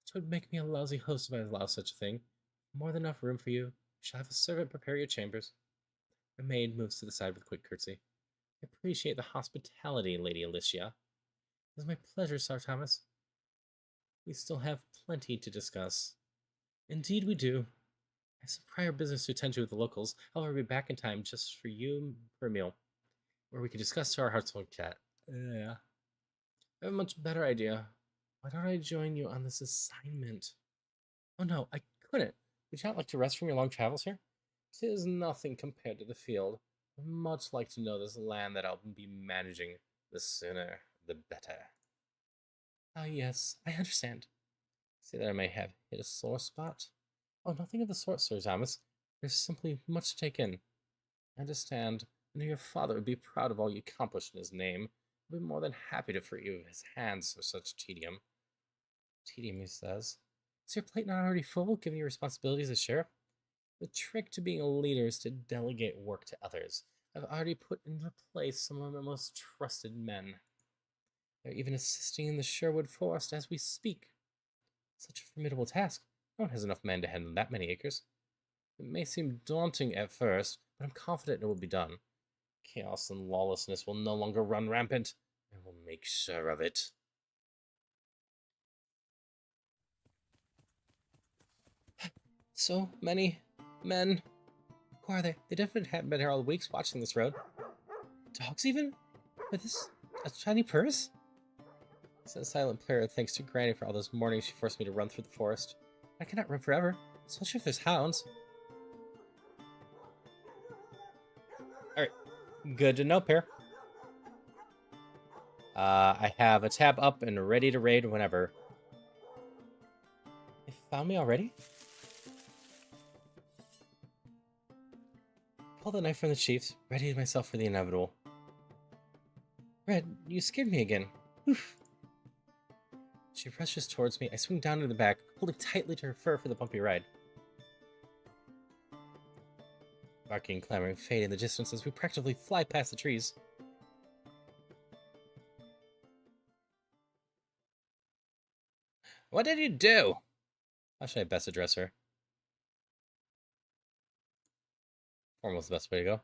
It would make me a lousy host if I allowed such a thing. More than enough room for you. I shall have a servant prepare your chambers. The maid moves to the side with a quick curtsy. I appreciate the hospitality, Lady Alicia. It is my pleasure, Sir Thomas. We still have plenty to discuss. Indeed we do. I have some prior business to attend to with the locals. However, I'll be back in time just for you for a meal, where we can discuss our heart's chat. Yeah. I have a much better idea. Why don't I join you on this assignment? Oh no, I couldn't. Would you not like to rest from your long travels here? It is nothing compared to the field. I'd much like to know this land that I'll be managing. The sooner, the better. Ah, yes, I understand. See that I may have hit a sore spot? Oh, nothing of the sort, Sir Thomas. There's simply much to take in. I understand. I know your father would be proud of all you accomplished in his name. He'll be more than happy to free you of his hands for such tedium. Tedium, he says. Is your plate not already full, given your responsibilities as sheriff? The trick to being a leader is to delegate work to others. I've already put into place some of my most trusted men. They're even assisting in the Sherwood Forest as we speak. Such a formidable task. No one has enough men to handle that many acres. It may seem daunting at first, but I'm confident it will be done. Chaos and lawlessness will no longer run rampant. I will make sure of it. So many men. Who are they? They definitely haven't been here all weeks watching this road. Dogs even? With this a tiny purse? Said a silent prayer thanks to Granny for all those mornings she forced me to run through the forest. I cannot run forever, especially if there's hounds. Alright, good to know, pair. I have a tab up and ready to raid whenever. They found me already? Pull the knife from the sheath, readied myself for the inevitable. Red, you scared me again. Oof. She rushes towards me. I swing down to the back, holding tightly to her fur for the bumpy ride. Barking and clamoring fade in the distance as we practically fly past the trees. What did you do? How should I best address her? Formal is the best way to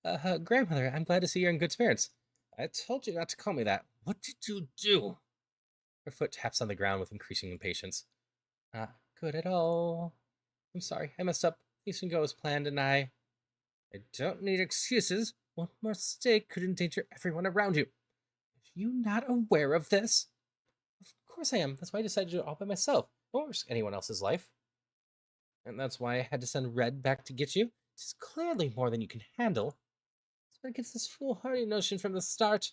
go. Grandmother, I'm glad to see you're in good spirits. I told you not to call me that. What did you do? Her foot taps on the ground with increasing impatience. Not good at all. I'm sorry, I messed up. Things didn't go as planned, and I don't need excuses. One more mistake could endanger everyone around you. Are you not aware of this? Of course I am. That's why I decided to do it all by myself. I won't risk anyone else's life. And that's why I had to send Red back to get you. It's clearly more than you can handle. So it gets this foolhardy notion from the start.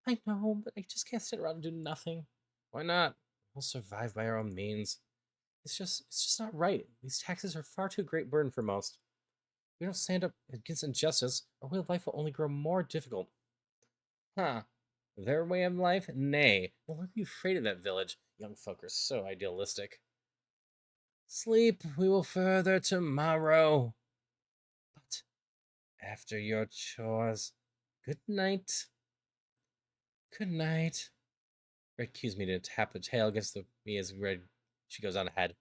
I know, but I just can't sit around and do nothing. Why not? We'll survive by our own means. It's just not right. These taxes are far too great burden for most. We don't stand up against injustice, our way of life will only grow more difficult. Huh. Their way of life? Nay. No longer be afraid of that village. Young folk are so idealistic. Sleep, we will further tomorrow. But after your chores, good night. Good night. Red cues me to tap the tail against me as she goes on ahead.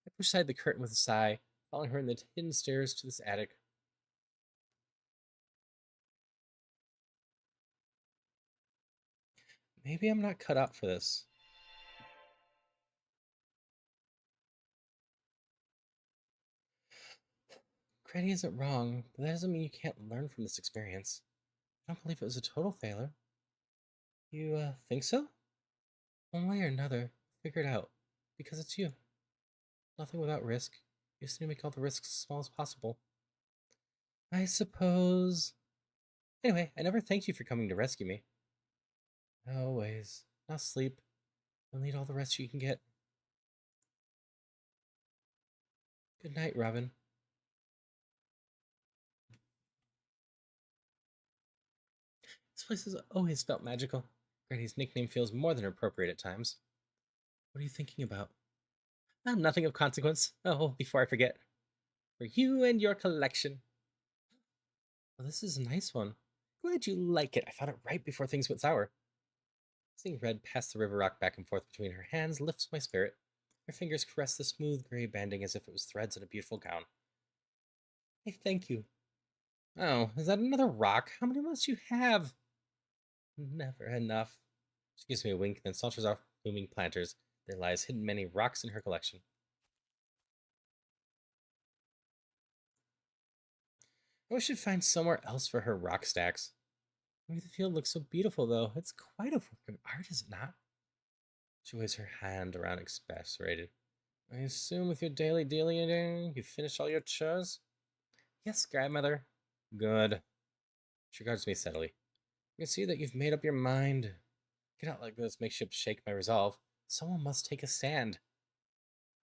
I push aside the curtain with a sigh, following her in the hidden stairs to this attic. Maybe I'm not cut out for this. Granny isn't wrong, but that doesn't mean you can't learn from this experience. I don't believe it was a total failure. You, think so? One way or another, figure it out. Because it's you. Nothing without risk. You just need to make all the risks as small as possible. I suppose. Anyway, I never thanked you for coming to rescue me. Always. Now sleep. You'll need all the rest you can get. Good night, Robin. This place has always felt magical. Granny's nickname feels more than appropriate at times. What are you thinking about? Nothing of consequence. Oh, before I forget. For you and your collection. Well, this is a nice one. Glad you like it. I found it right before things went sour. Seeing Red pass the river rock back and forth between her hands lifts my spirit. Her fingers caress the smooth gray banding as if it was threads in a beautiful gown. I thank you. Oh, is that another rock? How many must you have? Never enough. She gives me a wink, then saunters off, booming planters. There lies hidden many rocks in her collection. I wish she'd find somewhere else for her rock stacks. Maybe the field looks so beautiful, though. It's quite a work of art, is it not? She waves her hand around exasperated. I assume with your daily dealing, you finished all your chores? Yes, grandmother. Good. She regards me steadily. I can see that you've made up your mind. Cannot let this makeshift shake my resolve. Someone must take a stand.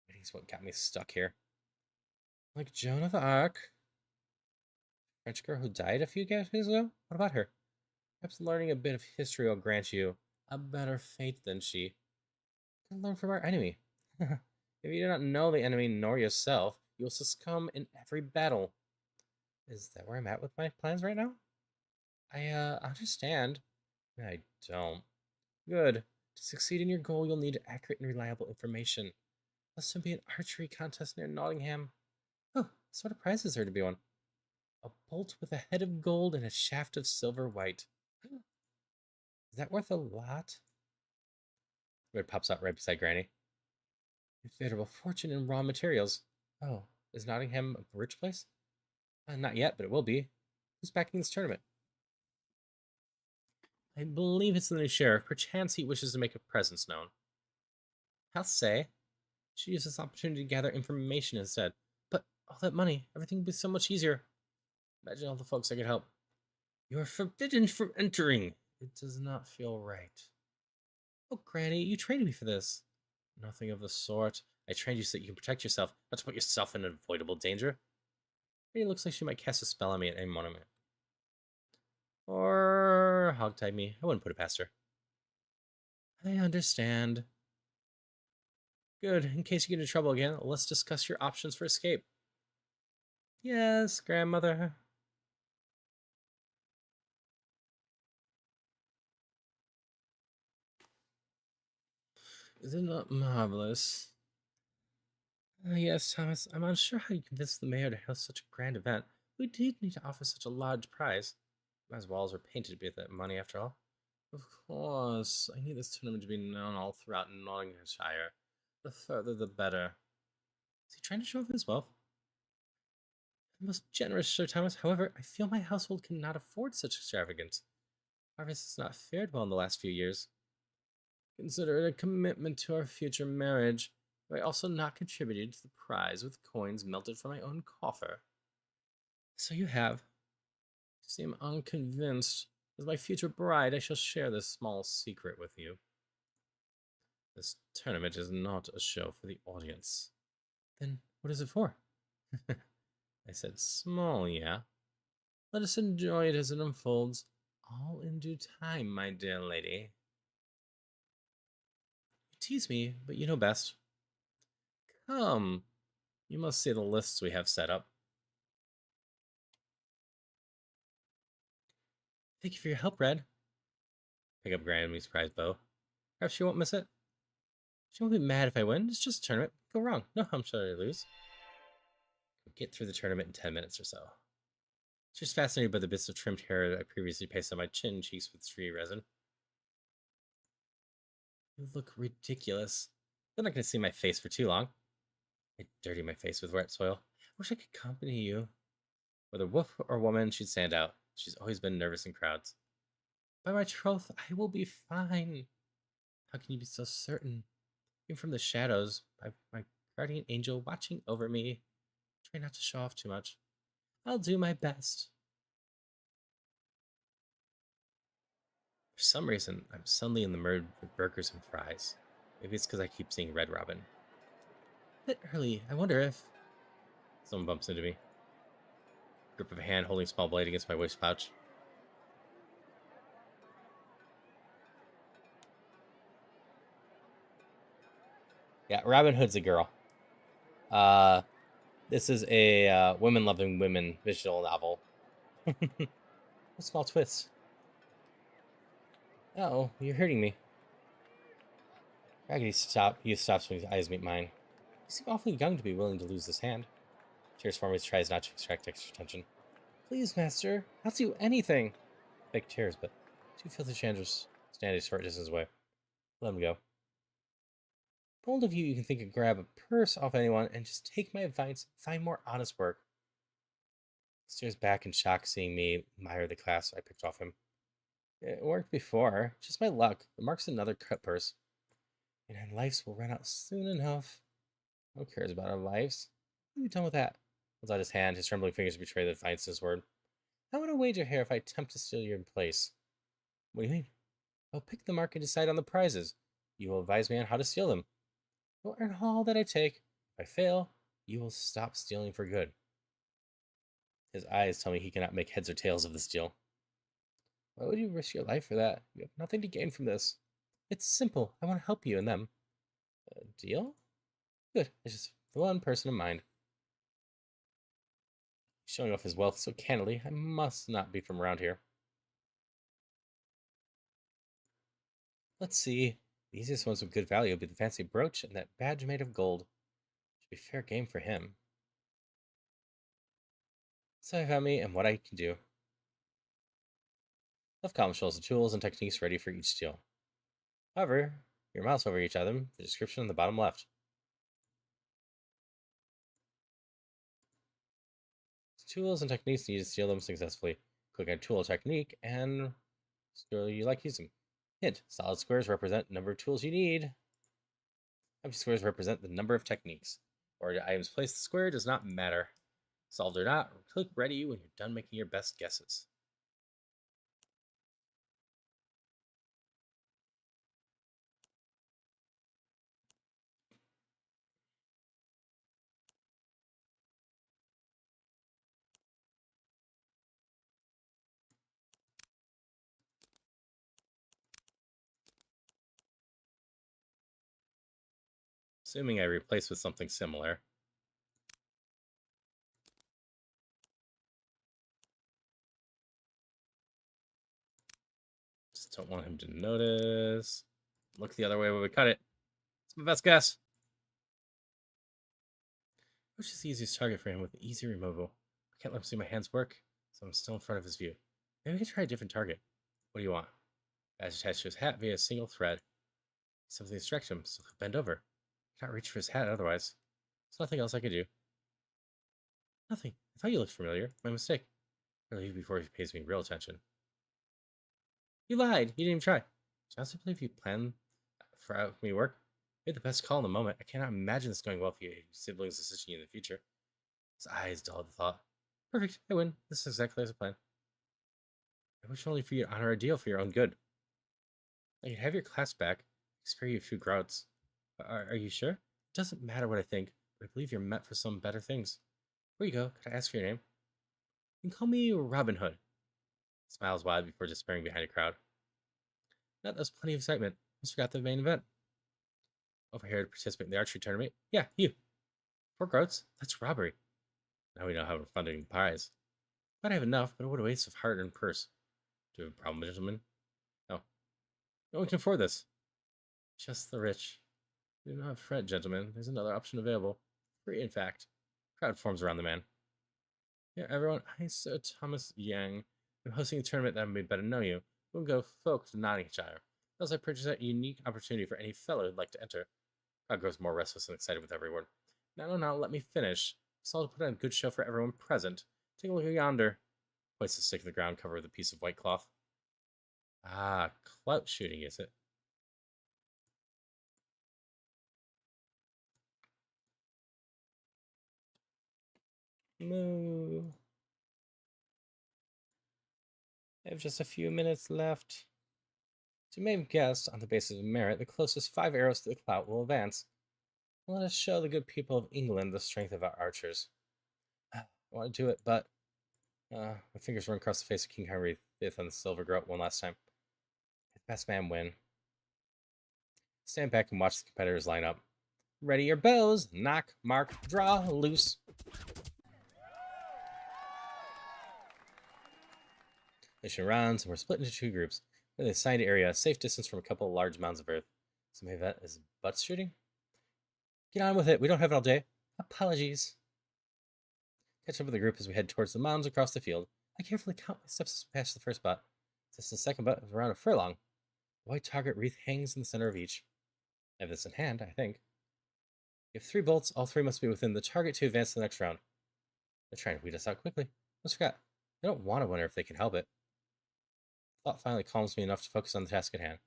Waiting's what got me stuck here. Like Joan of Arc. French girl who died a few years ago? What about her? Perhaps learning a bit of history will grant you a better fate than she. Can learn from our enemy. If you do not know the enemy nor yourself, you will succumb in every battle. Is that where I'm at with my plans right now? I understand. I don't. Good. To succeed in your goal, you'll need accurate and reliable information. Must soon be an archery contest near Nottingham. Oh, what sort of prize is there to be won? A bolt with a head of gold and a shaft of silver white. Is that worth a lot? Red pops out right beside Granny. A favorable fortune in raw materials. Oh, is Nottingham a rich place? Not yet, but it will be. Who's backing this tournament? I believe it's the new sheriff. Perchance he wishes to make a presence known. I'll say. Should use this opportunity to gather information instead. But all that money, everything would be so much easier. Imagine all the folks I could help. You are forbidden from entering. It does not feel right. Oh, Granny, you trained me for this. Nothing of the sort. I trained you so that you can protect yourself, not to put yourself in avoidable danger. Granny looks like she might cast a spell on me at any moment. Or hogtie me. I wouldn't put it past her. I understand. Good. In case you get into trouble again, let's discuss your options for escape. Yes, grandmother. Is it not marvelous? Yes, Thomas. I'm unsure how you convinced the mayor to host such a grand event. We did need to offer such a large prize. As walls were painted with that money, after all. Of course, I need this tournament to be known all throughout Nottinghamshire. The further, the better. Is he trying to show off his wealth? Most generous, Sir Thomas. However, I feel my household cannot afford such extravagance. Harvest has not fared well in the last few years. Consider it a commitment to our future marriage. But I also not contributed to the prize with coins melted from my own coffer. So you have. You seem unconvinced. As my future bride, I shall share this small secret with you. This tournament is not a show for the audience. Then what is it for? I said small, yeah. Let us enjoy it as it unfolds, all in due time, my dear lady. You tease me, but you know best. Come, you must see the lists we have set up. Thank you for your help, Red. Pick up Grammy's prize bow. Perhaps she won't miss it. She won't be mad if I win. It's just a tournament. Go wrong. No, I'm sorry I lose. Get through the tournament in 10 minutes or so. She's fascinated by the bits of trimmed hair that I previously pasted on my chin cheeks with tree resin. You look ridiculous. They're not going to see my face for too long. I dirty my face with wet soil. I wish I could accompany you. Whether wolf or woman, she'd stand out. She's always been nervous in crowds. By my troth, I will be fine. How can you be so certain? Even from the shadows, by my guardian angel watching over me. Try not to show off too much. I'll do my best. For some reason, I'm suddenly in the mood for burgers and fries. Maybe it's because I keep seeing Red Robin. A bit early. I wonder if... Someone bumps into me. Grip of a hand holding a small blade against my waist pouch. Yeah, Robin Hood's a girl. This is a women loving women visual novel. A small twist. Oh, you're hurting me. Raggedy stops when his eyes meet mine. You seem awfully young to be willing to lose this hand. Tears for me tries not to extract extra attention. Please, master, I'll do anything. Fake tears, but two filthy strangers stand a short distance away. Let him go. Bold of you, you can think and grab a purse off anyone and just take my advice, find more honest work. He stares back in shock, seeing me admire the class I picked off him. It worked before, just my luck. The mark's another cut purse. And our lives will run out soon enough. Who cares about our lives? What are you done with that? Holds out his hand, his trembling fingers betray the defiance in his word. I want to wager here if I attempt to steal your place. What do you mean? I'll pick the mark and decide on the prizes. You will advise me on how to steal them. You'll earn all that I take. If I fail, you will stop stealing for good. His eyes tell me he cannot make heads or tails of this deal. Why would you risk your life for that? You have nothing to gain from this. It's simple. I want to help you and them. A deal? Good. It's just the one person in mind. Showing off his wealth so candidly, I must not be from around here. Let's see. The easiest ones with good value will be the fancy brooch and that badge made of gold. Should be fair game for him. So I found me and what I can do. Left column shows the tools and techniques ready for each steal. However, your mouse over each item, the description on the bottom left. Tools and techniques needed to steal them successfully. Click on tool or technique and skill you like use them. Hint, solid squares represent the number of tools you need. Empty squares represent the number of techniques. Or the items placed in the square does not matter. Solved or not, click ready when you're done making your best guesses. Assuming I replace with something similar. Just don't want him to notice. Look the other way when we cut it. It's my best guess. Which is the easiest target for him with easy removal? I can't let him see my hands work, so I'm still in front of his view. Maybe we can try a different target. What do you want? Badge attached to his hat via a single thread. Something to distract him, so he'll bend over. Can't reach for his hat otherwise. There's nothing else I can do. Nothing. I thought you looked familiar. My mistake. I'll leave before he pays me real attention. You lied. You didn't even try. Do you honestly believe you planned for how me work? You made the best call in the moment. I cannot imagine this going well for you siblings assisting you in the future. His eyes dulled the thought. Perfect. I win. This is exactly as I planned. I wish only for you to honor a deal for your own good. I can have your class back. Spare you a few grouts. Are you sure? It doesn't matter what I think, but I believe you're meant for some better things. Where you go? Could I ask for your name? You can call me Robin Hood. Smiles wide before disappearing behind a crowd. Now there's plenty of excitement. Almost forgot the main event. Over here to participate in the archery tournament. Yeah, you. 4 groats? That's robbery. Now we know how we're funding the prize. Might have enough, but what a waste of hard-earned purse. Do you have a problem, gentlemen? No. No one can afford this. Just the rich. Do not fret, gentlemen. There's another option available. Free, in fact. Crowd forms around the man. Yeah, everyone. I'm Sir Thomas Yang. I'm hosting a tournament that made better know you. We'll go folk to Nottinghamshire. Thus, I purchase a unique opportunity for any fellow who'd like to enter. Crowd grows more restless and excited with every word. Now, let me finish. So I'll put on a good show for everyone present. Take a look at yonder. Points the stick in the ground covered with a piece of white cloth. Ah, clout shooting, is it? Moo. I have just a few minutes left. As you may have guessed, on the basis of merit, the closest 5 arrows to the clout will advance. Let us show the good people of England the strength of our archers. I want to do it, but my fingers run across the face of King Henry V on the silver groat one last time. The best man win. Stand back and watch the competitors line up. Ready your bows. Knock, mark, draw, loose. Mission rounds, and we're split into 2 groups. In the assigned area, a safe distance from a couple of large mounds of earth. Some event is butt shooting? Get on with it. We don't have it all day. Apologies. Catch up with the group as we head towards the mounds across the field. I carefully count my steps past the first butt. This is the second butt of around a furlong. The white target wreath hangs in the center of each. I have this in hand, I think. You have 3 bolts, all 3 must be within the target to advance to the next round. They're trying to weed us out quickly. Almost forgot. They don't want a winner if they can help it. Thought finally calms me enough to focus on the task at hand.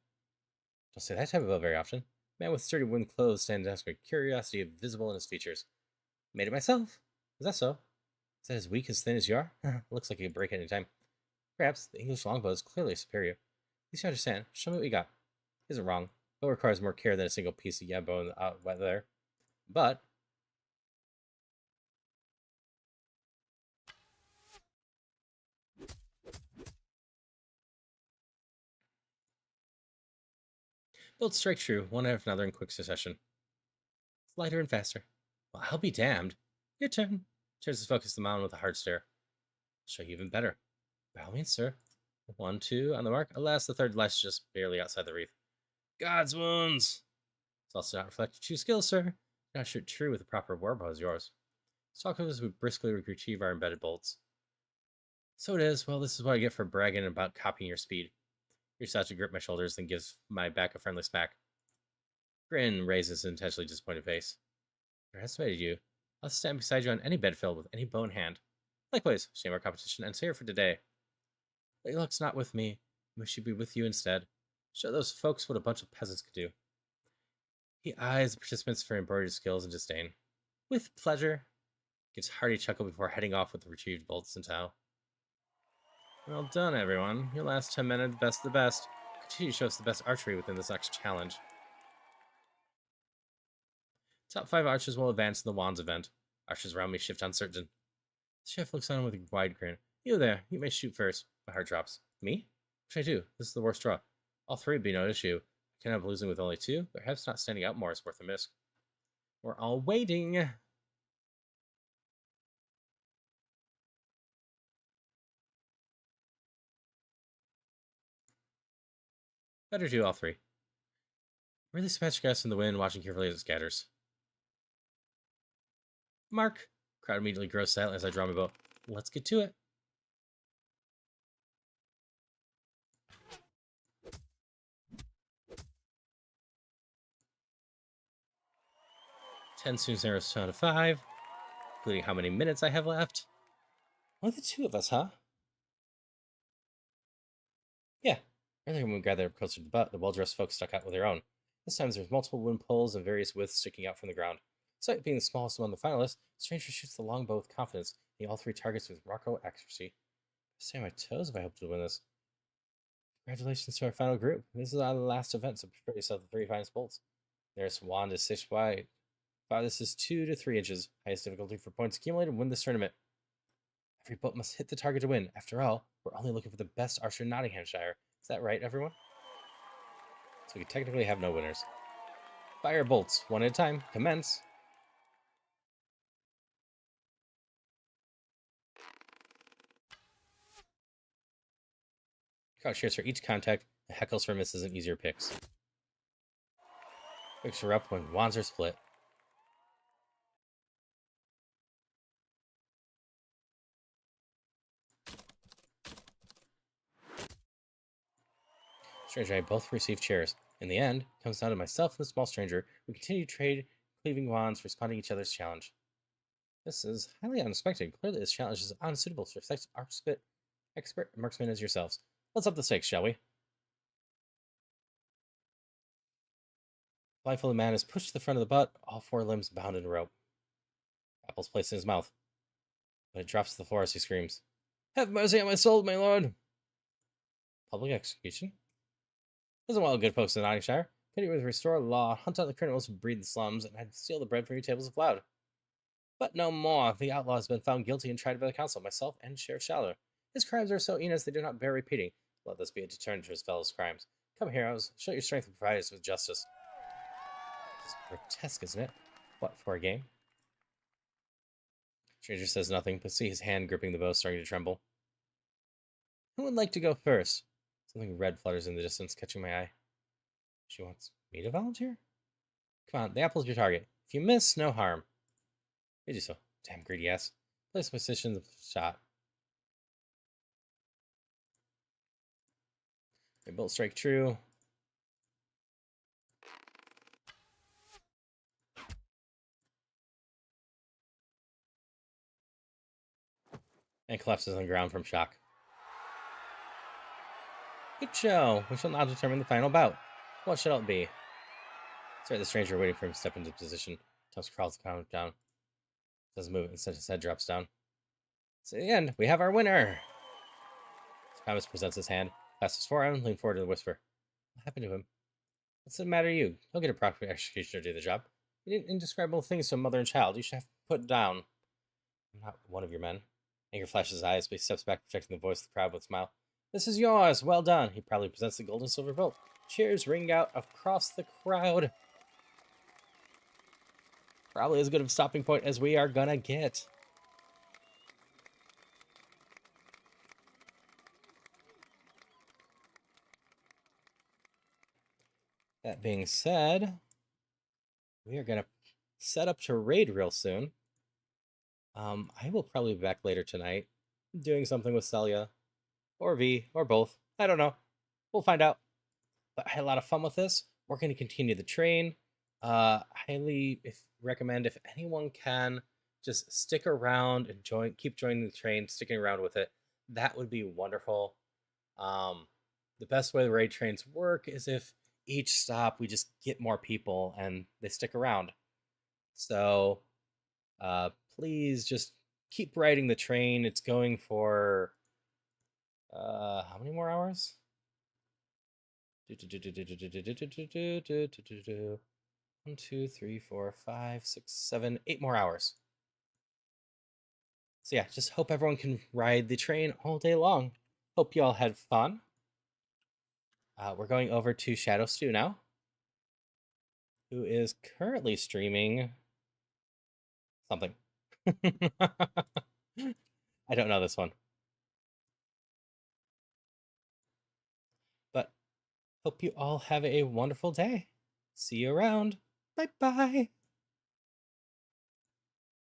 Don't say that type of very often. Man with sturdy wooden clothes stands next to me, curiosity visible in his features. Made it myself. Is that so? Is that as weak as thin as you are? Looks like you could break any time. Perhaps the English longbow is clearly superior. At least you understand. Show me what you got. Isn't wrong. Bow requires more care than a single piece of yabbo in the weather. But both strike true, one after another in quick succession. It's lighter and faster. Well, I'll be damned. Your turn. Turns his focus to the mountain with a hard stare. I'll show you even better. By all means, sir. 1, 2, on the mark. Alas, the third lash just barely outside the wreath. God's wounds! It's also not reflect your true skills, sir. You're not shoot true with a proper warbow as yours. Talk of us, we briskly retrieve our embedded bolts. So it is. Well, this is what I get for bragging about copying your speed. Reaches out to grip my shoulders, then gives my back a friendly smack. Grin raises an intentionally disappointed face. I underestimated you. I'll stand beside you on any bed filled with any bow in hand. Likewise, shame our competition and here for today. But your luck's not with me. We should be with you instead. Show those folks what a bunch of peasants could do. He eyes the participants for embroidery skills and disdain. With pleasure. Gives a hearty chuckle before heading off with the retrieved bolts and towel. Well done, everyone. Your last 10 minutes, best of the best. Continue to show us the best archery within this next challenge. Top 5 archers will advance in the wands event. Archers around me shift uncertain. The chef looks on him with a wide grin. You there, you may shoot first. My heart drops. Me? What should I do? This is the worst draw. All 3 would be no issue. I cannot be losing with only 2. Perhaps not standing out more is worth a risk. We're all waiting. Better do all 3. Really smash gas in the wind, watching carefully as it scatters. Mark! Crowd immediately grows silent as I draw my bow. Let's get to it. Ten soon narrows down to 5, including how many minutes I have left. Only the 2 of us, huh? Yeah. Earlier when we gathered closer to the butt, the well-dressed folks stuck out with their own. This time there's multiple wooden poles of various widths sticking out from the ground. Despite being the smallest among the finalists, the stranger shoots the longbow with confidence, hitting all 3 targets with Rocco accuracy. I stay on my toes if I hope to win this. Congratulations to our final group. This is our last event, so prepare yourself the 3 finest bolts. There's wand is 6 wide. This is 2 to 3 inches. Highest difficulty for points accumulated win this tournament. Every bolt must hit the target to win. After all, we're only looking for the best archer in Nottinghamshire. Is that right, everyone? So we technically have no winners. Fire bolts, one at a time. Commence. Crowd cheers for each contact, and heckles for misses and easier picks. Picks are up when wands are split. Stranger and I both receive chairs. In the end, it comes down to myself and the small stranger. We continue to trade cleaving wands, responding to each other's challenge. This is highly unexpected. Clearly, this challenge is unsuitable for such expert marksmen as yourselves. Let's up the stakes, shall we? Blindfolded man is pushed to the front of the butt, all 4 limbs bound in a rope. Apple's placed in his mouth, but it drops to the floor as he screams, "Have mercy on my soul, my lord!" Public execution? Doesn't well good folks in Nottinghamshire. Pity with restore law, hunt out the criminals who breed the slums, and I'd steal the bread from your tables of loud. But no more. The outlaw has been found guilty and tried by the council, myself and Sheriff Schaller. His crimes are so heinous they do not bear repeating. Let this be a deterrent to his fellows' crimes. Come, heroes, show your strength and provide us with justice. This is grotesque, isn't it? What, for a game? Stranger says nothing, but see his hand gripping the bow starting to tremble. Who would like to go first? Something red flutters in the distance, catching my eye. She wants me to volunteer? Come on, the apple's your target. If you miss, no harm. I do so. Damn greedy ass. Place position of shot. Bolt strike true. And collapses on the ground from shock. Good show. We shall now determine the final bout. What shall it be? Sorry, the stranger waiting for him to step into position. Tusk crawls down. Doesn't move. Instead, his head drops down. So at the end, we have our winner. Thomas presents his hand, clasps his forearm, lean forward to whisper. What happened to him? What's the matter to you? He'll get a proper executioner to do the job. You did indescribable things to a mother and child. You should have put down. I'm not one of your men. Anger flashes his eyes, but he steps back, protecting the voice of the crowd with a smile. This is yours. Well done. He proudly presents the gold and silver bolt. Cheers ring out across the crowd. Probably as good of a stopping point as we are gonna get. That being said, we are gonna set up to raid real soon. I will probably be back later tonight, doing something with Celia, or V, or both. I don't know. We'll find out. But I had a lot of fun with this. We're going to continue the train. Highly recommend if anyone can just stick around and keep joining the train, sticking around with it. That would be wonderful. The best way the raid trains work is if each stop we just get more people and they stick around. So please just keep riding the train. It's going for how many more hours? 1, 2, 3, 4, 5, 6, 7, 8 more hours. So yeah, just hope everyone can ride the train all day long. Hope you all had fun. We're going over to Shadow Stew now, who is currently streaming something. I don't know this one. But hope you all have a wonderful day. See you around. Bye-bye.